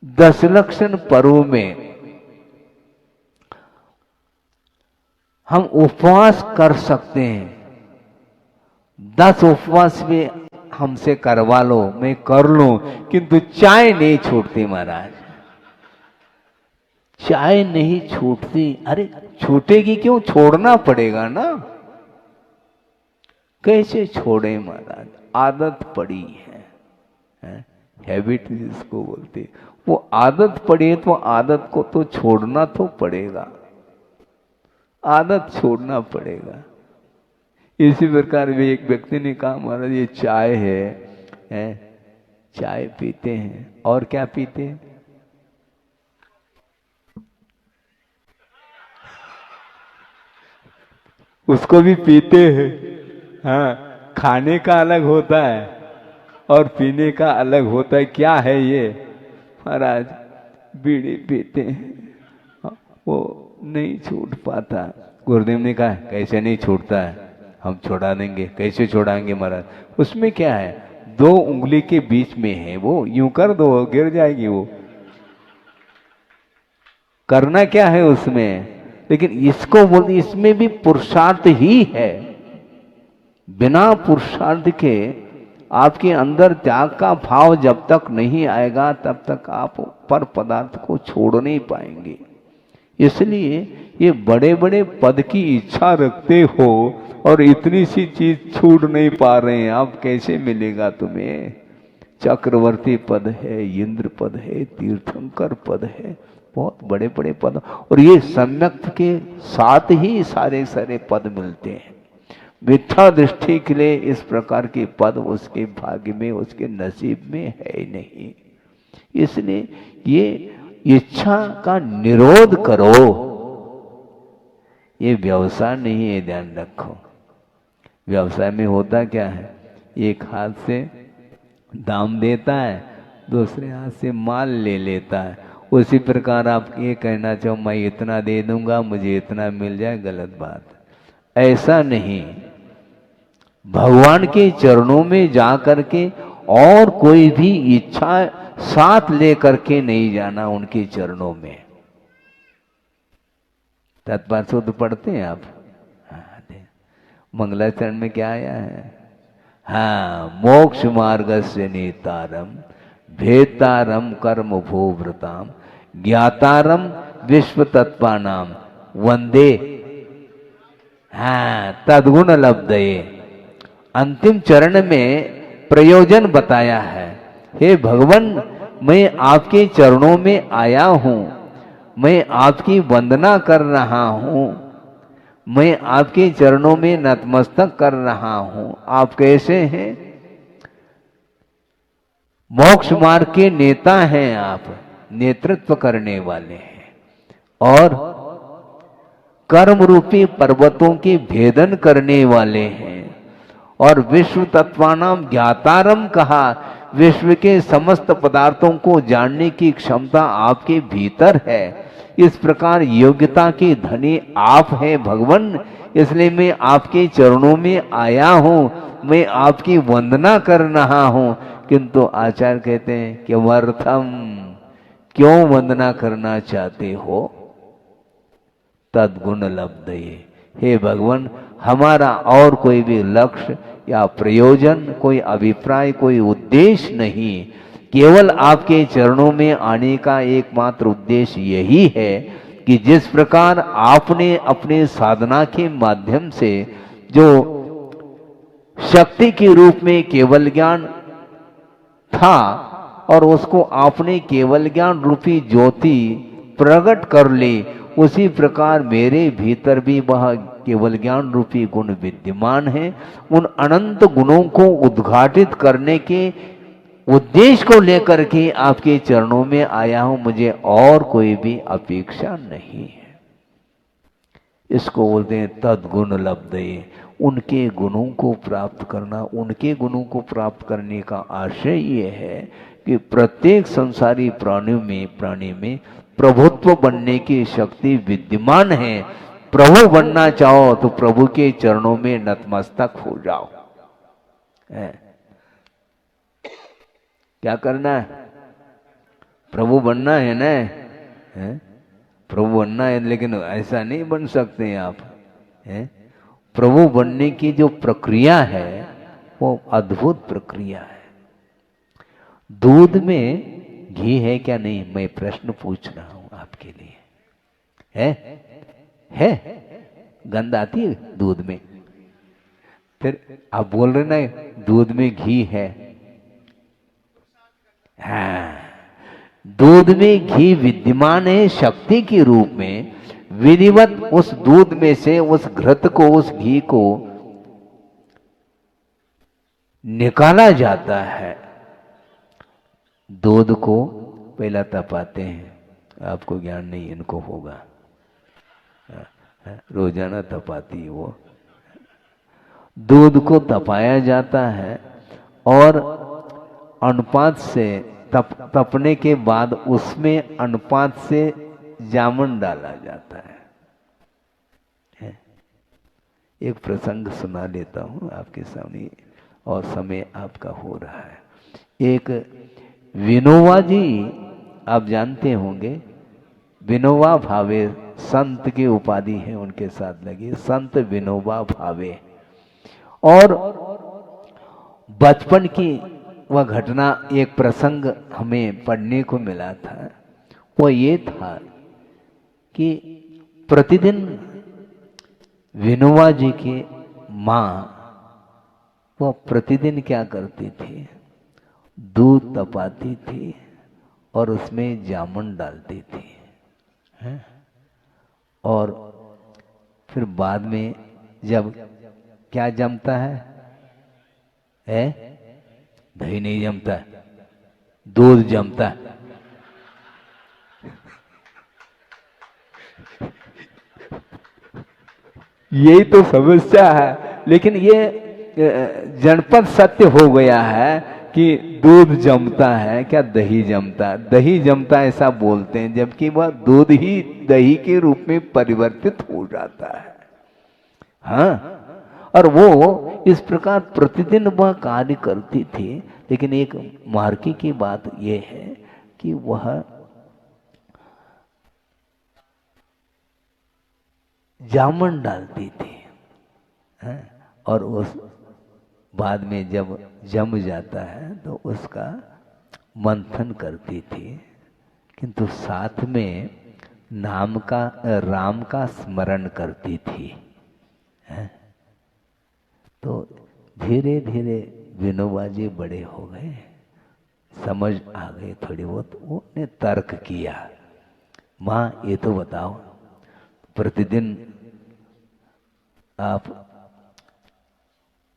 [SPEAKER 3] दशलक्षण पर्व में हम उपवास कर सकते हैं, 10 उपवास भी हमसे करवा लो, मैं कर लूं, किंतु चाय नहीं छूटती महाराज, चाय नहीं छूटती। अरे छूटेगी क्यों? छोड़ना पड़ेगा ना। कैसे छोड़े महाराज? आदत पड़ी है, हैबिट जिसको बोलते, वो आदत पड़ी है, तो आदत को तो छोड़ना तो पड़ेगा, आदत छोड़ना पड़ेगा। इसी प्रकार भी एक व्यक्ति ने कहा, महाराज ये चाय है, चाय पीते हैं, और क्या पीते हैं? उसको भी पीते हैं, हाँ, खाने का अलग होता है और पीने का अलग होता है। क्या है ये महाराज? बीड़ी पीते हैं, वो नहीं छूट पाता। गुरुदेव ने कहा कैसे नहीं छूटता है, हम छोड़ा देंगे। कैसे छोड़ाएंगे महाराज? उसमें क्या है, 2 उंगली के बीच में है, वो यूं कर दो गिर जाएगी वो। करना क्या है उसमें? लेकिन इसको बोलते इसमें भी पुरुषार्थ ही है। बिना पुरुषार्थ के आपके अंदर त्याग का भाव जब तक नहीं आएगा तब तक आप पर पदार्थ को छोड़ नहीं पाएंगे। इसलिए ये बड़े बड़े पद की इच्छा रखते हो और इतनी सी चीज छूट नहीं पा रहे हैं आप, कैसे मिलेगा तुम्हें? चक्रवर्ती पद है, इंद्र पद है, तीर्थंकर पद है, बहुत बड़े बड़े पद, और ये सम्यक के साथ ही सारे सारे पद मिलते हैं। मिथ्या दृष्टि के लिए इस प्रकार के पद उसके भाग्य में, उसके नसीब में है ही नहीं। इसलिए ये इच्छा का निरोध करो। ये व्यवसाय नहीं है, ध्यान रखो। व्यवसाय में होता क्या है, एक हाथ से दाम देता है, दूसरे हाथ से माल ले लेता है। उसी प्रकार आप ये कहना चाहो मैं इतना दे दूंगा मुझे इतना मिल जाए, गलत बात। ऐसा नहीं, भगवान के चरणों में जा करके और कोई भी इच्छा साथ ले करके नहीं जाना उनके चरणों में। तत्पर शुद्ध पढ़ते हैं आप? मंगलाचरण में क्या आया है? हाँ, मोक्ष मार्ग से नेतारम भेदारम कर्म भूव्रताम ज्ञातारम विश्व तत्वानाम वंदे हाँ तद्गुण लब्धये। अंतिम चरण में प्रयोजन बताया है। हे भगवान, मैं आपके चरणों में आया हूं, मैं आपकी वंदना कर रहा हूं, मैं आपके चरणों में नतमस्तक कर रहा हूं। आप कैसे हैं? मोक्ष मार्ग के नेता हैं आप, नेतृत्व करने वाले हैं, और कर्म रूपी पर्वतों के भेदन करने वाले हैं, और विश्व तत्वानाम ज्ञातारम कहा। विश्व के समस्त पदार्थों को जानने की क्षमता आपके भीतर है। इस प्रकार योग्यता के धनी आप हैं भगवान, इसलिए मैं आपके चरणों में आया हूं, मैं आपकी वंदना कर रहा हूं। किंतु आचार्य कहते हैं कि वर्थम, क्यों वंदना करना चाहते हो? तद्गुण लब्धये। हे भगवान, हमारा और कोई भी लक्ष्य या प्रयोजन, कोई अभिप्राय, कोई उद्देश्य नहीं, केवल आपके चरणों में आने का एकमात्र उद्देश्य यही है कि जिस प्रकार आपने अपने साधना के माध्यम से जो शक्ति के रूप में केवल ज्ञान था और उसको आपने केवल ज्ञान रूपी ज्योति प्रकट कर ली, उसी प्रकार मेरे भीतर भी वह केवल ज्ञान रूपी गुण विद्यमान है। उन अनंत गुणों को उद्घाटित करने के उद्देश्य को लेकर के आपके चरणों में आया हूं, मुझे और कोई भी अपेक्षा नहीं है। इसको बोलते हैं तद्गुण लब्धये। उनके गुणों को प्राप्त करना, उनके गुणों को प्राप्त करने का आशय ये है कि प्रत्येक संसारी प्राणी में प्रभुत्व बनने की शक्ति विद्यमान है। प्रभु बनना चाहो तो प्रभु के चरणों में नतमस्तक हो जाओ। क्या करना है? प्रभु बनना है ना? प्रभु बनना है, लेकिन ऐसा नहीं बन सकते आप। प्रभु बनने की जो प्रक्रिया है वो अद्भुत प्रक्रिया है। दूध में घी है क्या? नहीं, मैं प्रश्न पूछ रहा हूं आपके लिए। है गंध आती है दूध में? फिर आप बोल रहे ना दूध में घी है। हाँ, दूध में घी विद्यमान है शक्ति के रूप में। विधिवत उस दूध में से उस घृत को, उस घी को निकाला जाता है। दूध को पहला तपाते हैं, आपको ज्ञान नहीं, इनको होगा, रोजाना तपाती है वो। दूध को तपाया जाता है और अनुपात से तपने के बाद उसमें अनुपात से जामुन डाला जाता है। एक प्रसंग सुना लेता हूँ आपके सामने और समय आपका हो रहा है। एक विनोबा जी आप जानते होंगे, विनोबा भावे संत की उपाधि है उनके साथ लगी, संत विनोबा भावे। और बचपन की वह घटना, एक प्रसंग हमें पढ़ने को मिला था। वो ये था कि प्रतिदिन विनोबा जी की माँ वो प्रतिदिन क्या करती थी, दूध तपाती थी और उसमें जामुन डालती थी, है? और फिर बाद में जब क्या जमता है? दही नहीं जमता है, दूध जमता है। यही तो समस्या है, लेकिन ये जनपद सत्य हो गया है कि दूध जमता है, क्या दही जमता है? दही जमता है ऐसा बोलते हैं, जबकि वह दूध ही दही के रूप में परिवर्तित हो जाता है। हाँ, और वो इस प्रकार प्रतिदिन वह कार्य करती थी। लेकिन एक मार्की की बात यह है कि वह जामुन डालती थी, है? और उस बाद में जब जम जाता है तो उसका मंथन करती थी, किंतु साथ में राम का स्मरण करती थी, है? तो धीरे धीरे विनोबा जी बड़े हो गए, समझ आ गई थोड़ी बहुत। उन्होंने तर्क किया, माँ ये तो बताओ, प्रतिदिन आप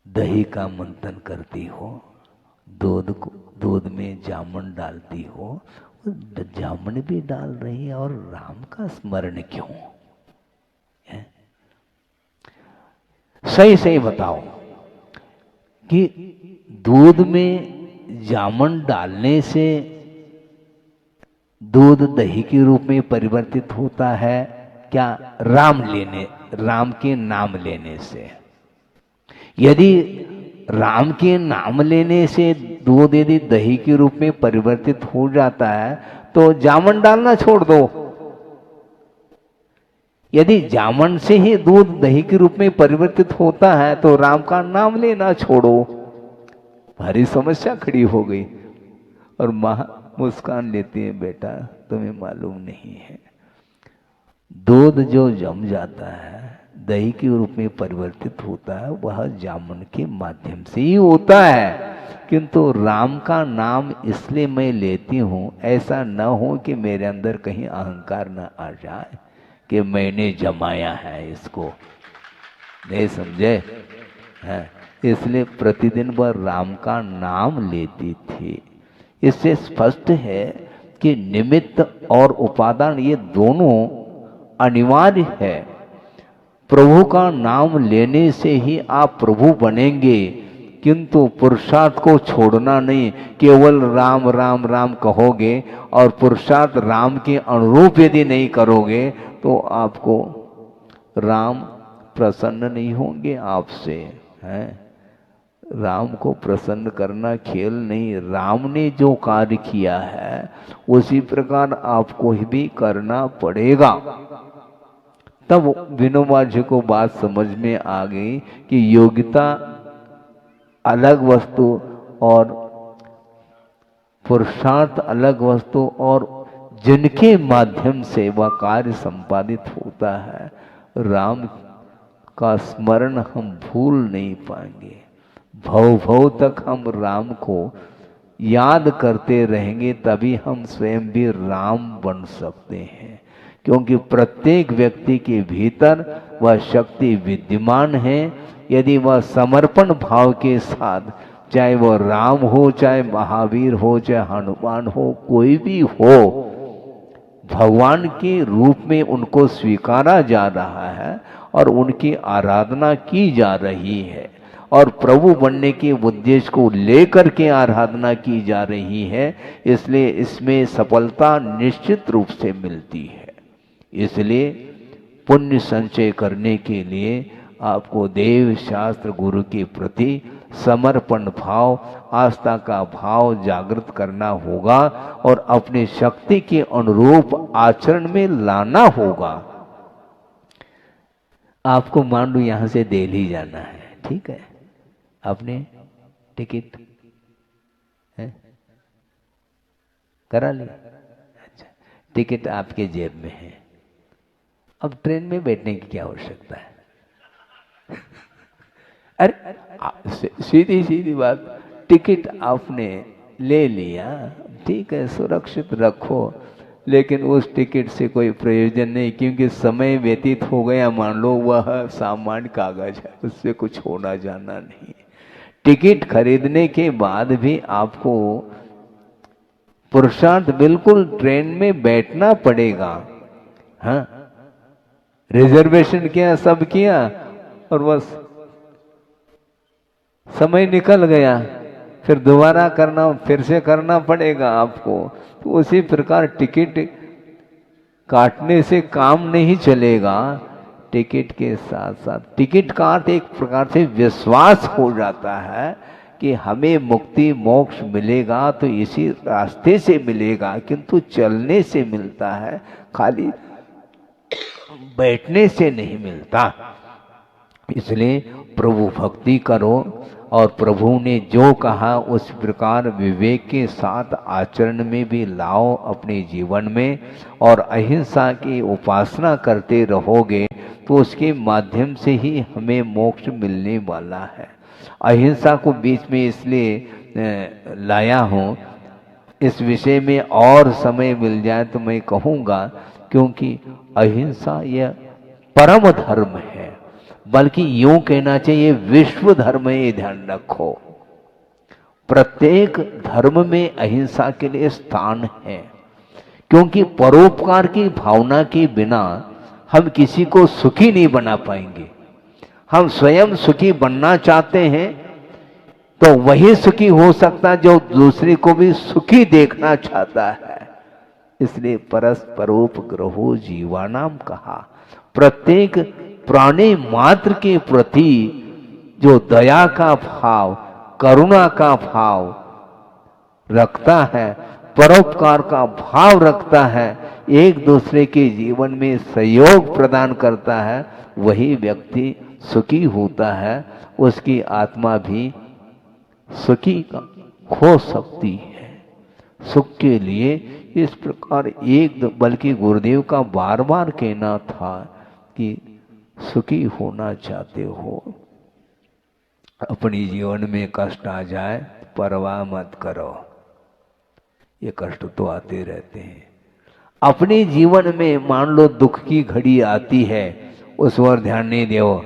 [SPEAKER 3] दही का मंथन करती हो, दूध में जामुन डालती हो, जामुन भी डाल रही है और राम का स्मरण क्यों है? सही सही बताओ कि दूध में जामुन डालने से दूध दही के रूप में परिवर्तित होता है क्या? राम के नाम लेने से। यदि राम के नाम लेने से दूध यदि दही के रूप में परिवर्तित हो जाता है तो जामुन डालना छोड़ दो। यदि जामुन से ही दूध दही के रूप में परिवर्तित होता है तो राम का नाम लेना छोड़ो। भारी समस्या खड़ी हो गई। और मां मुस्कान लेती है, बेटा तुम्हें मालूम नहीं है, दूध जो जम जाता है दही के रूप में परिवर्तित होता है वह जामुन के माध्यम से ही होता है, किंतु राम का नाम इसलिए मैं लेती हूं ऐसा न हो कि मेरे अंदर कहीं अहंकार न आ जाए कि मैंने जमाया है इसको, नहीं समझे? है इसलिए प्रतिदिन वह राम का नाम लेती थी। इससे स्पष्ट है कि निमित्त और उपादान ये दोनों अनिवार्य है। प्रभु का नाम लेने से ही आप प्रभु बनेंगे, किंतु पुरुषार्थ को छोड़ना नहीं। केवल राम राम राम कहोगे और पुरुषार्थ राम के अनुरूप यदि नहीं करोगे तो आपको राम प्रसन्न नहीं होंगे आपसे, हैं? राम को प्रसन्न करना खेल नहीं। राम ने जो कार्य किया है उसी प्रकार आपको भी करना पड़ेगा। तब विनोबा जी को बात समझ में आ गई कि योग्यता अलग वस्तु और पुरुषार्थ अलग वस्तु, और जिनके माध्यम से वह कार्य संपादित होता है राम का स्मरण हम भूल नहीं पाएंगे। भव भव तक हम राम को याद करते रहेंगे, तभी हम स्वयं भी राम बन सकते हैं। क्योंकि प्रत्येक व्यक्ति के भीतर वह शक्ति विद्यमान है। यदि वह समर्पण भाव के साथ, चाहे वह राम हो, चाहे महावीर हो, चाहे हनुमान हो, कोई भी हो, भगवान के रूप में उनको स्वीकारा जा रहा है और उनकी आराधना की जा रही है। और प्रभु बनने के उद्देश्य को लेकर के आराधना की जा रही है, इसलिए इसमें सफलता निश्चित रूप से मिलती है। इसलिए पुण्य संचय करने के लिए आपको देव शास्त्र गुरु के प्रति समर्पण भाव, आस्था का भाव जागृत करना होगा और अपनी शक्ति के अनुरूप आचरण में लाना होगा। आपको मान लो यहां से दिल्ली जाना है, ठीक है, आपने टिकट करा ली, अच्छा, टिकट आपके जेब में है। अब ट्रेन में बैठने की क्या आवश्यकता है? अरे सीधी सीधी बात, टिकट आपने ले लिया, ठीक है, सुरक्षित रखो, लेकिन उस टिकट से कोई प्रयोजन नहीं, क्योंकि समय व्यतीत हो गया। मान लो वह सामान्य कागज है, उससे कुछ होना जाना नहीं। टिकट खरीदने के बाद भी आपको पुरुषार्थ बिल्कुल ट्रेन में बैठना पड़ेगा। हाँ, रिजर्वेशन किया, सब किया, और बस समय निकल गया, फिर दोबारा करना, फिर से करना पड़ेगा आपको। तो उसी प्रकार टिकट काटने से काम नहीं चलेगा। टिकट के साथ साथ टिकट का अर्थ एक प्रकार से विश्वास हो जाता है कि हमें मुक्ति मोक्ष मिलेगा तो इसी रास्ते से मिलेगा, किंतु चलने से मिलता है, खाली बैठने से नहीं मिलता। इसलिए प्रभु भक्ति करो और प्रभु ने जो कहा उस प्रकार विवेक के साथ आचरण में भी लाओ अपने जीवन में, और अहिंसा की उपासना करते रहोगे तो उसके माध्यम से ही हमें मोक्ष मिलने वाला है। अहिंसा को बीच में इसलिए लाया हूँ, इस विषय में और समय मिल जाए तो मैं कहूँगा, क्योंकि अहिंसा यह परम धर्म है, बल्कि यूं कहना चाहिए विश्व धर्म है। ये ध्यान रखो, प्रत्येक धर्म में अहिंसा के लिए स्थान है, क्योंकि परोपकार की भावना के बिना हम किसी को सुखी नहीं बना पाएंगे। हम स्वयं सुखी बनना चाहते हैं तो वही सुखी हो सकता जो दूसरे को भी सुखी देखना चाहता है। इसलिए परस्परोपग्रहो जीवानाम कहा। प्रत्येक प्राणी मात्र के प्रति जो दया का भाव, करुणा का भाव रखता है, परोपकार का भाव रखता है, एक दूसरे के जीवन में सहयोग प्रदान करता है, वही व्यक्ति सुखी होता है। उसकी आत्मा भी सुखी हो सकती है। सुख के लिए इस प्रकार एक, बल्कि गुरुदेव का बार बार कहना था कि सुखी होना चाहते हो, अपने जीवन में कष्ट आ जाए परवाह मत करो, ये कष्ट तो आते रहते हैं। अपने जीवन में मान लो दुख की घड़ी आती है, उस पर ध्यान नहीं दो,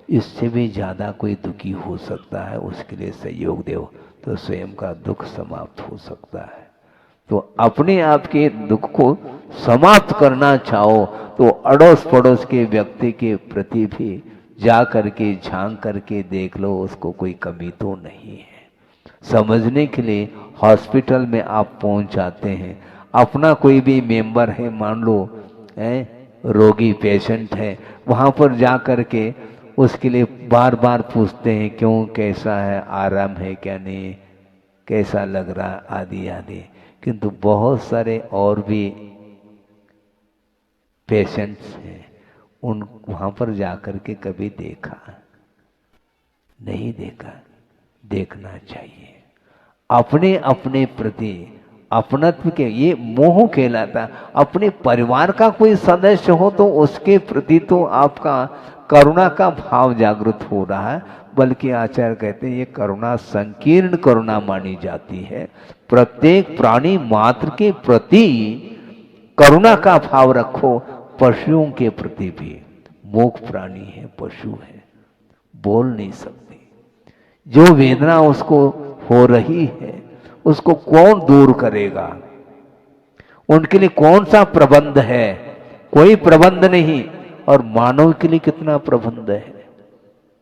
[SPEAKER 3] इससे भी ज्यादा कोई दुखी हो सकता है, उसके लिए सहयोग दो तो स्वयं का दुख समाप्त हो सकता है। तो अपने आप के दुख को समाप्त करना चाहो तो अड़ोस पड़ोस के व्यक्ति के प्रति भी जा करके झांक करके देख लो, उसको कोई कमी तो नहीं है। समझने के लिए हॉस्पिटल में आप पहुंच जाते हैं, अपना कोई भी मेंबर है, मान लो रोगी पेशेंट है, वहां पर जा करके उसके लिए बार बार पूछते हैं क्यों, कैसा है, आराम है क्या नहीं, कैसा लग रहा, आदि आदि। किंतु बहुत सारे और भी पेशेंट्स हैं, उन वहां पर जाकर के कभी देखा नहीं, देखना चाहिए। अपने अपने प्रति अपनत्व के, ये मोह कहलाता। अपने परिवार का कोई सदस्य हो तो उसके प्रति तो आपका करुणा का भाव जागृत हो रहा है, बल्कि आचार्य कहते हैं ये करुणा संकीर्ण करुणा मानी जाती है। प्रत्येक प्राणी मात्र के प्रति करुणा का भाव रखो। पशुओं के प्रति भी, मूक प्राणी है, पशु है, बोल नहीं सकते, जो वेदना उसको हो रही है उसको कौन दूर करेगा, उनके लिए कौन सा प्रबंध है, कोई प्रबंध नहीं। और मानव के लिए कितना प्रबंध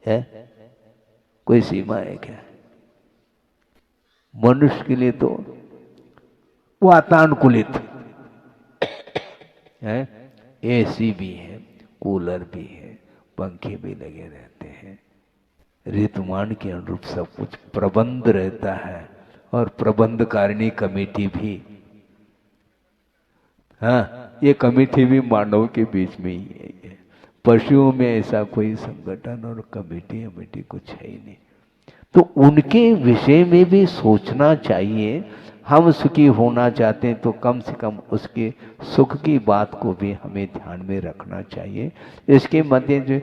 [SPEAKER 3] है? कोई सीमा है क्या? मनुष्य के लिए तो वातानुकूलित है, एसी भी है, कूलर भी है, पंखे भी लगे रहते हैं, ऋतुमान के अनुरूप सब कुछ प्रबंध रहता है। और प्रबंधकारिणी कमेटी भी, हाँ, ये कमेटी भी मानव के बीच में ही है। पशुओं में ऐसा कोई संगठन और कमेटी कुछ है ही नहीं। तो उनके विषय में भी सोचना चाहिए। हम सुखी होना चाहते हैं तो कम से कम उसके सुख की बात को भी हमें ध्यान में रखना चाहिए। इसके मध्य जो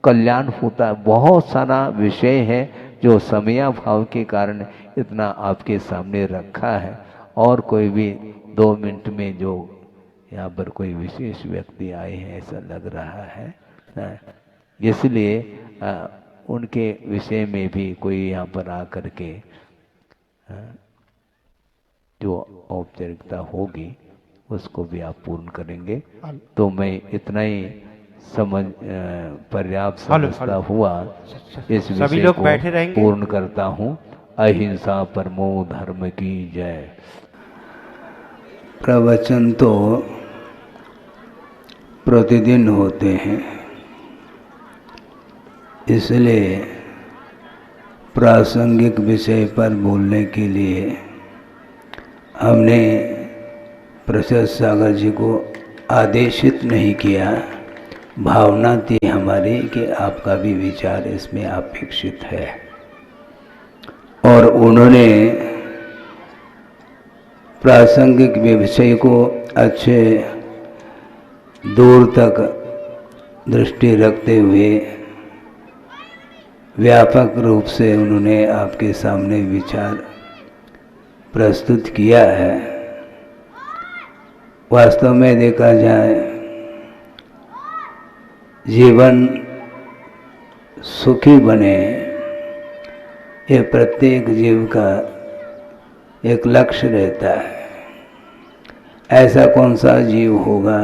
[SPEAKER 3] कल्याण होता है, बहुत सारा विषय है जो समयाभाव के कारण इतना आपके सामने रखा है। और कोई भी 2 मिनट में जो यहाँ पर कोई विशेष व्यक्ति आए हैं ऐसा लग रहा है, इसलिए उनके विषय में भी कोई यहाँ पर आकर के जो औपचारिकता होगी उसको भी आप पूर्ण करेंगे। तो मैं इतना ही पर्याप्त समझता हुआ इस विषय को पूर्ण करता हूँ। अहिंसा परमो धर्म की जय।
[SPEAKER 5] प्रवचन तो प्रतिदिन होते हैं, इसलिए प्रासंगिक विषय पर बोलने के लिए हमने प्रसाद सागर जी को आदेशित नहीं किया। भावना थी हमारी कि आपका भी विचार इसमें अपेक्षित है, और उन्होंने प्रासंगिक विषय को अच्छे दूर तक दृष्टि रखते हुए व्यापक रूप से उन्होंने आपके सामने विचार प्रस्तुत किया है। वास्तव में देखा जाए, जीवन सुखी बने ये प्रत्येक जीव का एक लक्ष्य रहता है। ऐसा कौन सा जीव होगा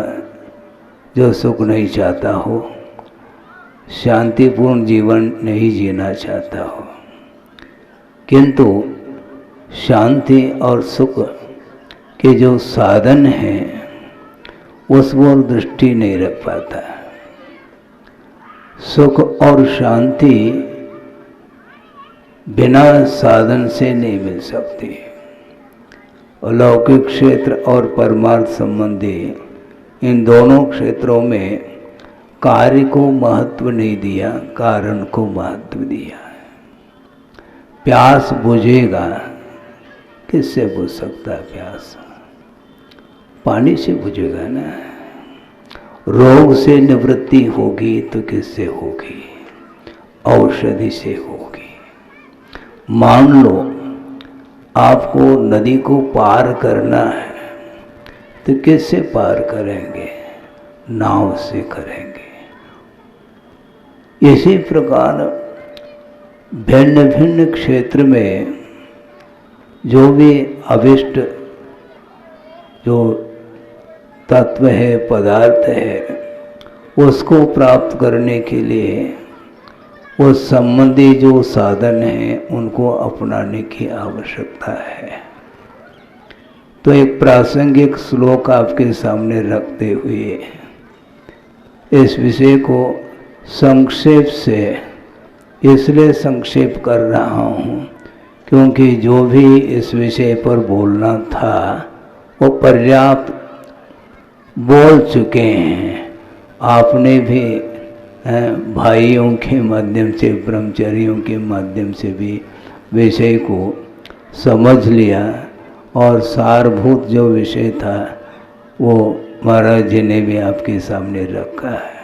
[SPEAKER 5] जो सुख नहीं चाहता हो, शांतिपूर्ण जीवन नहीं जीना चाहता हो, किंतु शांति और सुख के जो साधन हैं उस ओर दृष्टि नहीं रख पाता। सुख और शांति बिना साधन से नहीं मिल सकती। अलौकिक क्षेत्र और परमार्थ संबंधी इन दोनों क्षेत्रों में कार्य को महत्व नहीं दिया, कारण को महत्व दिया है। प्यास बुझेगा, किससे बुझ सकता है प्यास? पानी से बुझेगा ना। रोग से निवृत्ति होगी तो किससे होगी? औषधि से होगी। मान लो आपको नदी को पार करना है तो किससे पार करेंगे? नाव से करेंगे। इसी प्रकार भिन्न भिन्न क्षेत्र में जो भी अभिष्ट जो तत्व है, पदार्थ है, उसको प्राप्त करने के लिए उस संबंधी जो साधन हैं उनको अपनाने की आवश्यकता है। तो एक प्रासंगिक श्लोक आपके सामने रखते हुए इस विषय को संक्षेप से इसलिए संक्षेप कर रहा हूँ क्योंकि जो भी इस विषय पर बोलना था वो पर्याप्त बोल चुके हैं। आपने भी भाइयों के माध्यम से, ब्रह्मचारियों के माध्यम से भी विषय को समझ लिया, और सारभूत जो विषय था वो महाराज जी ने भी आपके सामने रखा है।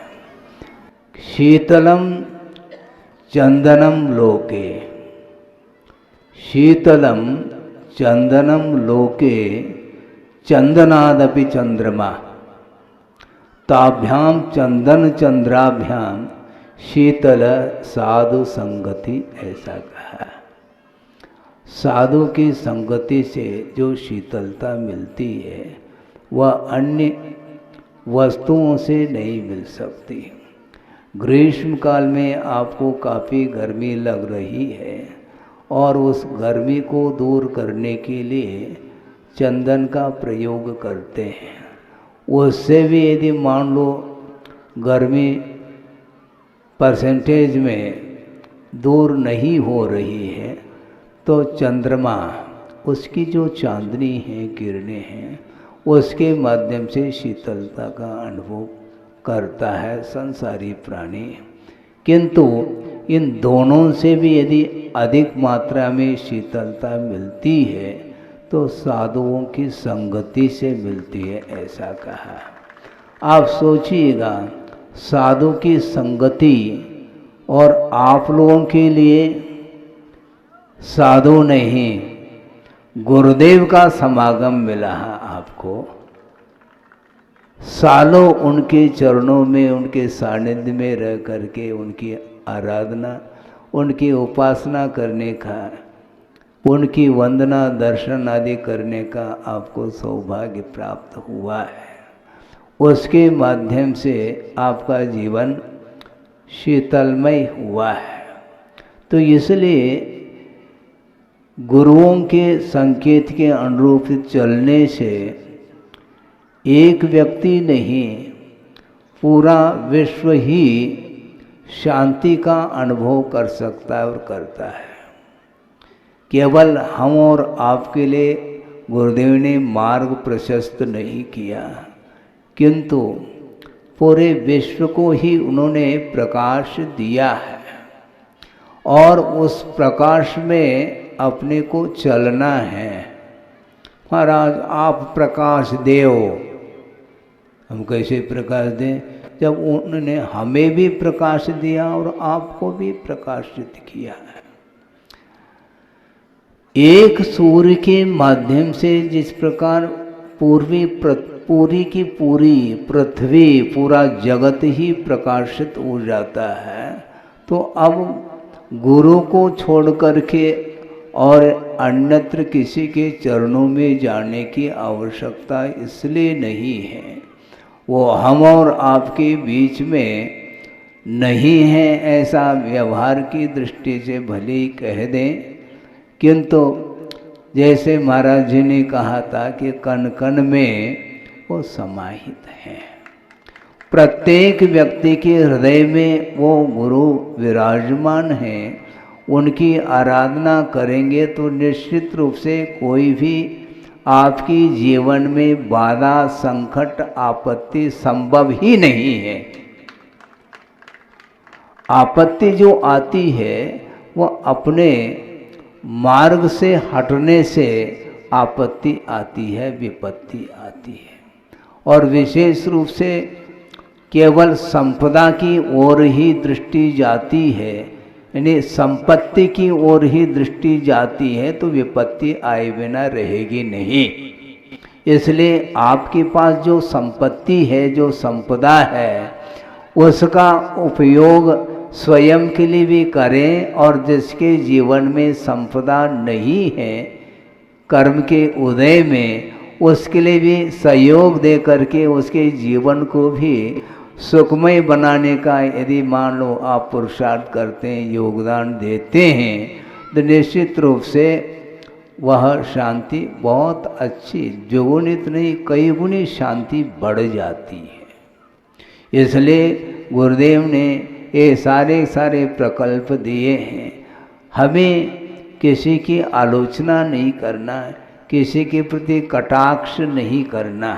[SPEAKER 5] शीतलम चंदनम लोके, शीतलम चंदनम लोके चंदनादपि चंद्रमा, ताभ्याम चंदन चंद्राभ्याम शीतल साधु संगति, ऐसा कहा। साधु की संगति से जो शीतलता मिलती है वह अन्य वस्तुओं से नहीं मिल सकती। ग्रीष्म काल में आपको काफ़ी गर्मी लग रही है और उस गर्मी को दूर करने के लिए चंदन का प्रयोग करते हैं। उससे भी यदि मान लो गर्मी परसेंटेज में दूर नहीं हो रही है तो चंद्रमा, उसकी जो चांदनी है, किरणें हैं, उसके माध्यम से शीतलता का अनुभव करता है संसारी प्राणी। किंतु इन दोनों से भी यदि अधिक मात्रा में शीतलता मिलती है तो साधुओं की संगति से मिलती है, ऐसा कहा। आप सोचिएगा, साधु की संगति और आप लोगों के लिए साधु नहीं, गुरुदेव का समागम मिला है आपको। सालों उनके चरणों में, उनके सानिध्य में रह करके उनकी आराधना, उनकी उपासना करने का, उनकी वंदना, दर्शन आदि करने का आपको सौभाग्य प्राप्त हुआ है। उसके माध्यम से आपका जीवन शीतलमय हुआ है। तो इसलिए गुरुओं के संकेत के अनुरूप चलने से एक व्यक्ति नहीं, पूरा विश्व ही शांति का अनुभव कर सकता है और करता है। केवल हम और आपके लिए गुरुदेव ने मार्ग प्रशस्त नहीं किया, किंतु पूरे विश्व को ही उन्होंने प्रकाश दिया है और उस प्रकाश में अपने को चलना है। महाराज आप प्रकाश देव, हम कैसे प्रकाश दें जब उन्होंने हमें भी प्रकाश दिया और आपको भी प्रकाशित किया है। एक सूर्य के माध्यम से जिस प्रकार पूरी की पूरी पृथ्वी, पूरा जगत ही प्रकाशित हो जाता है, तो अब गुरु को छोड़ करके और अन्यत्र किसी के चरणों में जाने की आवश्यकता इसलिए नहीं है। वो हम और आपके बीच में नहीं है, ऐसा व्यवहार की दृष्टि से भले ही कह दें, किंतु जैसे महाराज जी ने कहा था कि कण कण में वो समाहित है। प्रत्येक व्यक्ति के हृदय में वो गुरु विराजमान हैं। उनकी आराधना करेंगे तो निश्चित रूप से कोई भी आपकी जीवन में बाधा, संकट, आपत्ति संभव ही नहीं है। आपत्ति जो आती है वह अपने मार्ग से हटने से आपत्ति आती है, विपत्ति आती है। और विशेष रूप से केवल संपदा की ओर ही दृष्टि जाती है, यानी संपत्ति की ओर ही दृष्टि जाती है, तो विपत्ति आए बिना रहेगी नहीं। इसलिए आपके पास जो संपत्ति है, जो संपदा है, उसका उपयोग स्वयं के लिए भी करें, और जिसके जीवन में संपदा नहीं है कर्म के उदय में, उसके लिए भी सहयोग दे करके उसके जीवन को भी सुखमय बनाने का यदि मान लो आप पुरुषार्थ करते हैं, योगदान देते हैं, तो निश्चित रूप से वह शांति बहुत अच्छी, द्विगुणित नहीं कई गुनी शांति बढ़ जाती है। इसलिए गुरुदेव ने ये सारे प्रकल्प दिए हैं। हमें किसी की आलोचना नहीं करना, किसी के प्रति कटाक्ष नहीं करना।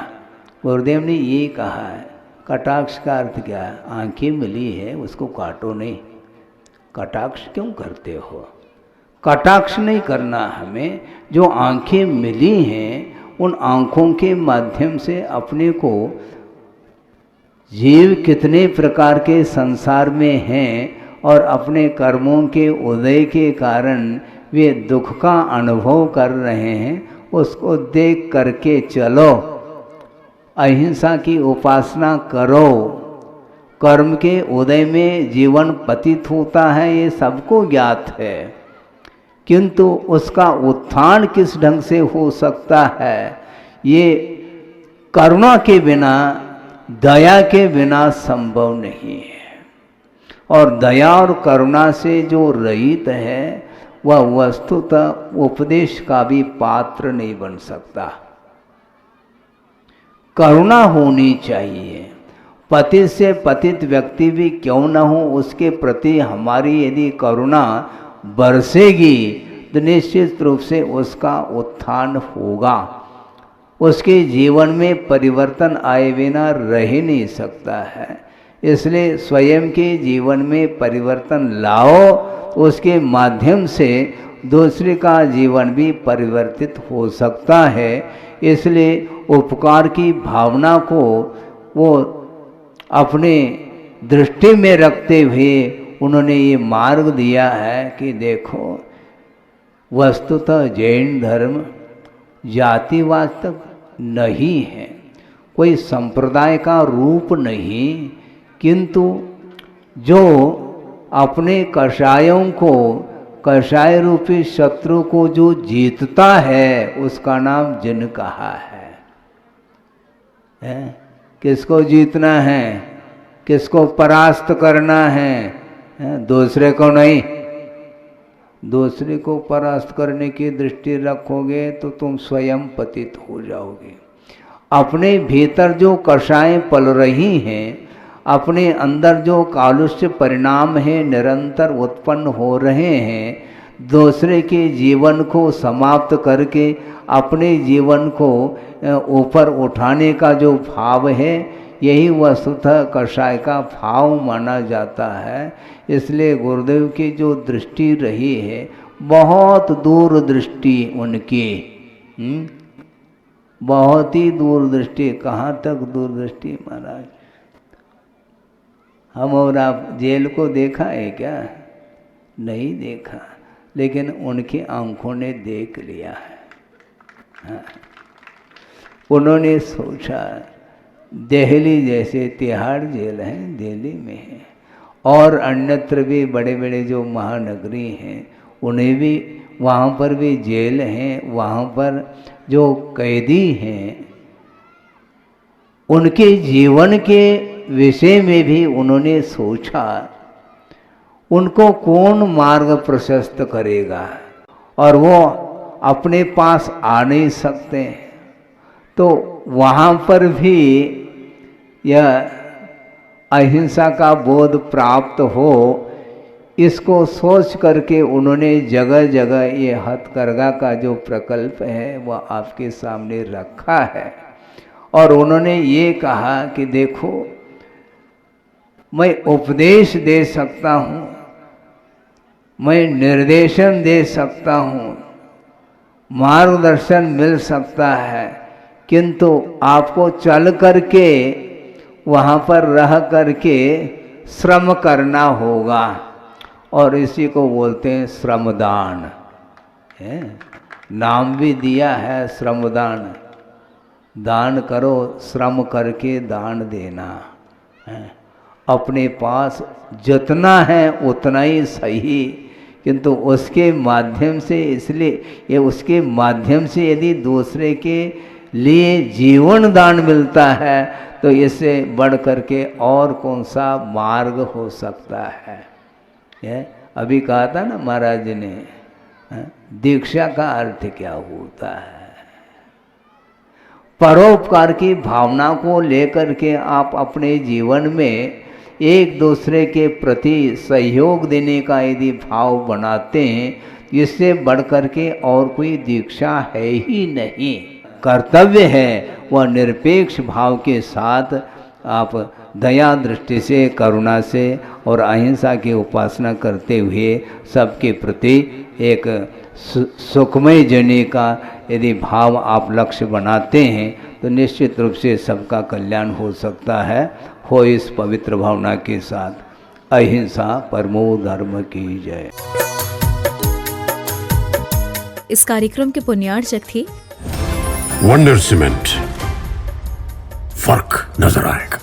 [SPEAKER 5] गुरुदेव ने ये कहा है। कटाक्ष का अर्थ क्या है? आंखें मिली है उसको काटो नहीं। कटाक्ष क्यों करते हो? कटाक्ष नहीं करना हमें। जो आंखें मिली हैं उन आंखों के माध्यम से अपने को जीव कितने प्रकार के संसार में हैं और अपने कर्मों के उदय के कारण वे दुख का अनुभव कर रहे हैं, उसको देख करके चलो। अहिंसा की उपासना करो। कर्म के उदय में जीवन पतित होता है, ये सबको ज्ञात है, किंतु उसका उत्थान किस ढंग से हो सकता है, ये करुणा के बिना, दया के बिना संभव नहीं है। और दया और करुणा से जो रहित है वह वस्तुतः उपदेश का भी पात्र नहीं बन सकता। करुणा होनी चाहिए। पतित से पतित व्यक्ति भी क्यों न हो, उसके प्रति हमारी यदि करुणा बरसेगी तो निश्चित रूप से उसका उत्थान होगा। उसके जीवन में परिवर्तन आए बिना रह ही नहीं सकता है। इसलिए स्वयं के जीवन में परिवर्तन लाओ, उसके माध्यम से दूसरे का जीवन भी परिवर्तित हो सकता है। इसलिए उपकार की भावना को वो अपने दृष्टि में रखते हुए उन्होंने ये मार्ग दिया है कि देखो, वस्तुतः जैन धर्म जातिवाद तक नहीं है, कोई संप्रदाय का रूप नहीं, किंतु जो अपने कषायों को, कषाय रूपी शत्रु को जो जीतता है उसका नाम जिन कहा है? किसको जीतना है, किसको परास्त करना है? दूसरे को नहीं। दूसरे को परास्त करने की दृष्टि रखोगे तो तुम स्वयं पतित हो जाओगे। अपने भीतर जो कषाएं पल रही हैं, अपने अंदर जो कालुष्य परिणाम है निरंतर उत्पन्न हो रहे हैं, दूसरे के जीवन को समाप्त करके अपने जीवन को ऊपर उठाने का जो भाव है, यही वस्तुतः कषाय का भाव माना जाता है। इसलिए गुरुदेव की जो दृष्टि रही है, बहुत दूर दृष्टि उनकी, बहुत ही दूरदृष्टि। कहाँ तक दूरदृष्टि महाराज? हम और आप जेल को देखा है क्या? नहीं देखा, लेकिन उनकी आंखों ने देख लिया है। हाँ। उन्होंने सोचा, दिल्ली जैसे तिहाड़ जेल है, दिल्ली में है, और अन्यत्र भी बड़े बड़े जो महानगरी हैं उन्हें भी, वहाँ पर भी जेल हैं, वहाँ पर जो कैदी हैं उनके जीवन के विषय में भी उन्होंने सोचा, उनको कौन मार्ग प्रशस्त करेगा, और वो अपने पास आ नहीं सकते। तो वहाँ पर भी यह अहिंसा का बोध प्राप्त हो, इसको सोच करके उन्होंने जगह जगह ये हथकरघा का जो प्रकल्प है वह आपके सामने रखा है। और उन्होंने ये कहा कि देखो, मैं उपदेश दे सकता हूँ, मैं निर्देशन दे सकता हूँ, मार्गदर्शन मिल सकता है, किंतु आपको चल करके वहाँ पर रह करके श्रम करना होगा। और इसी को बोलते हैं श्रमदान, है नाम भी दिया है श्रमदान। दान करो, श्रम करके दान देना है। अपने पास जितना है उतना ही सही, किंतु उसके माध्यम से, इसलिए ये उसके माध्यम से यदि दूसरे के लिए जीवन दान मिलता है तो इससे बढ़ करके और कौन सा मार्ग हो सकता है। ये अभी कहा था ना महाराज जी ने, दीक्षा का अर्थ क्या होता है? परोपकार की भावना को लेकर के आप अपने जीवन में एक दूसरे के प्रति सहयोग देने का यदि भाव बनाते हैं, इससे बढ़ करके और कोई दीक्षा है ही नहीं। कर्तव्य है वह निरपेक्ष भाव के साथ आप दया दृष्टि से, करुणा से और अहिंसा की उपासना करते हुए सबके प्रति एक सुखमय जने का यदि भाव आप लक्ष्य बनाते हैं तो निश्चित रूप से सबका कल्याण हो सकता है। हो इस पवित्र भावना के साथ। अहिंसा परमो धर्म की जय।
[SPEAKER 1] इस कार्यक्रम के पुण्यार्चक थे
[SPEAKER 2] वंडर सीमेंट। फर्क नजर आएगा।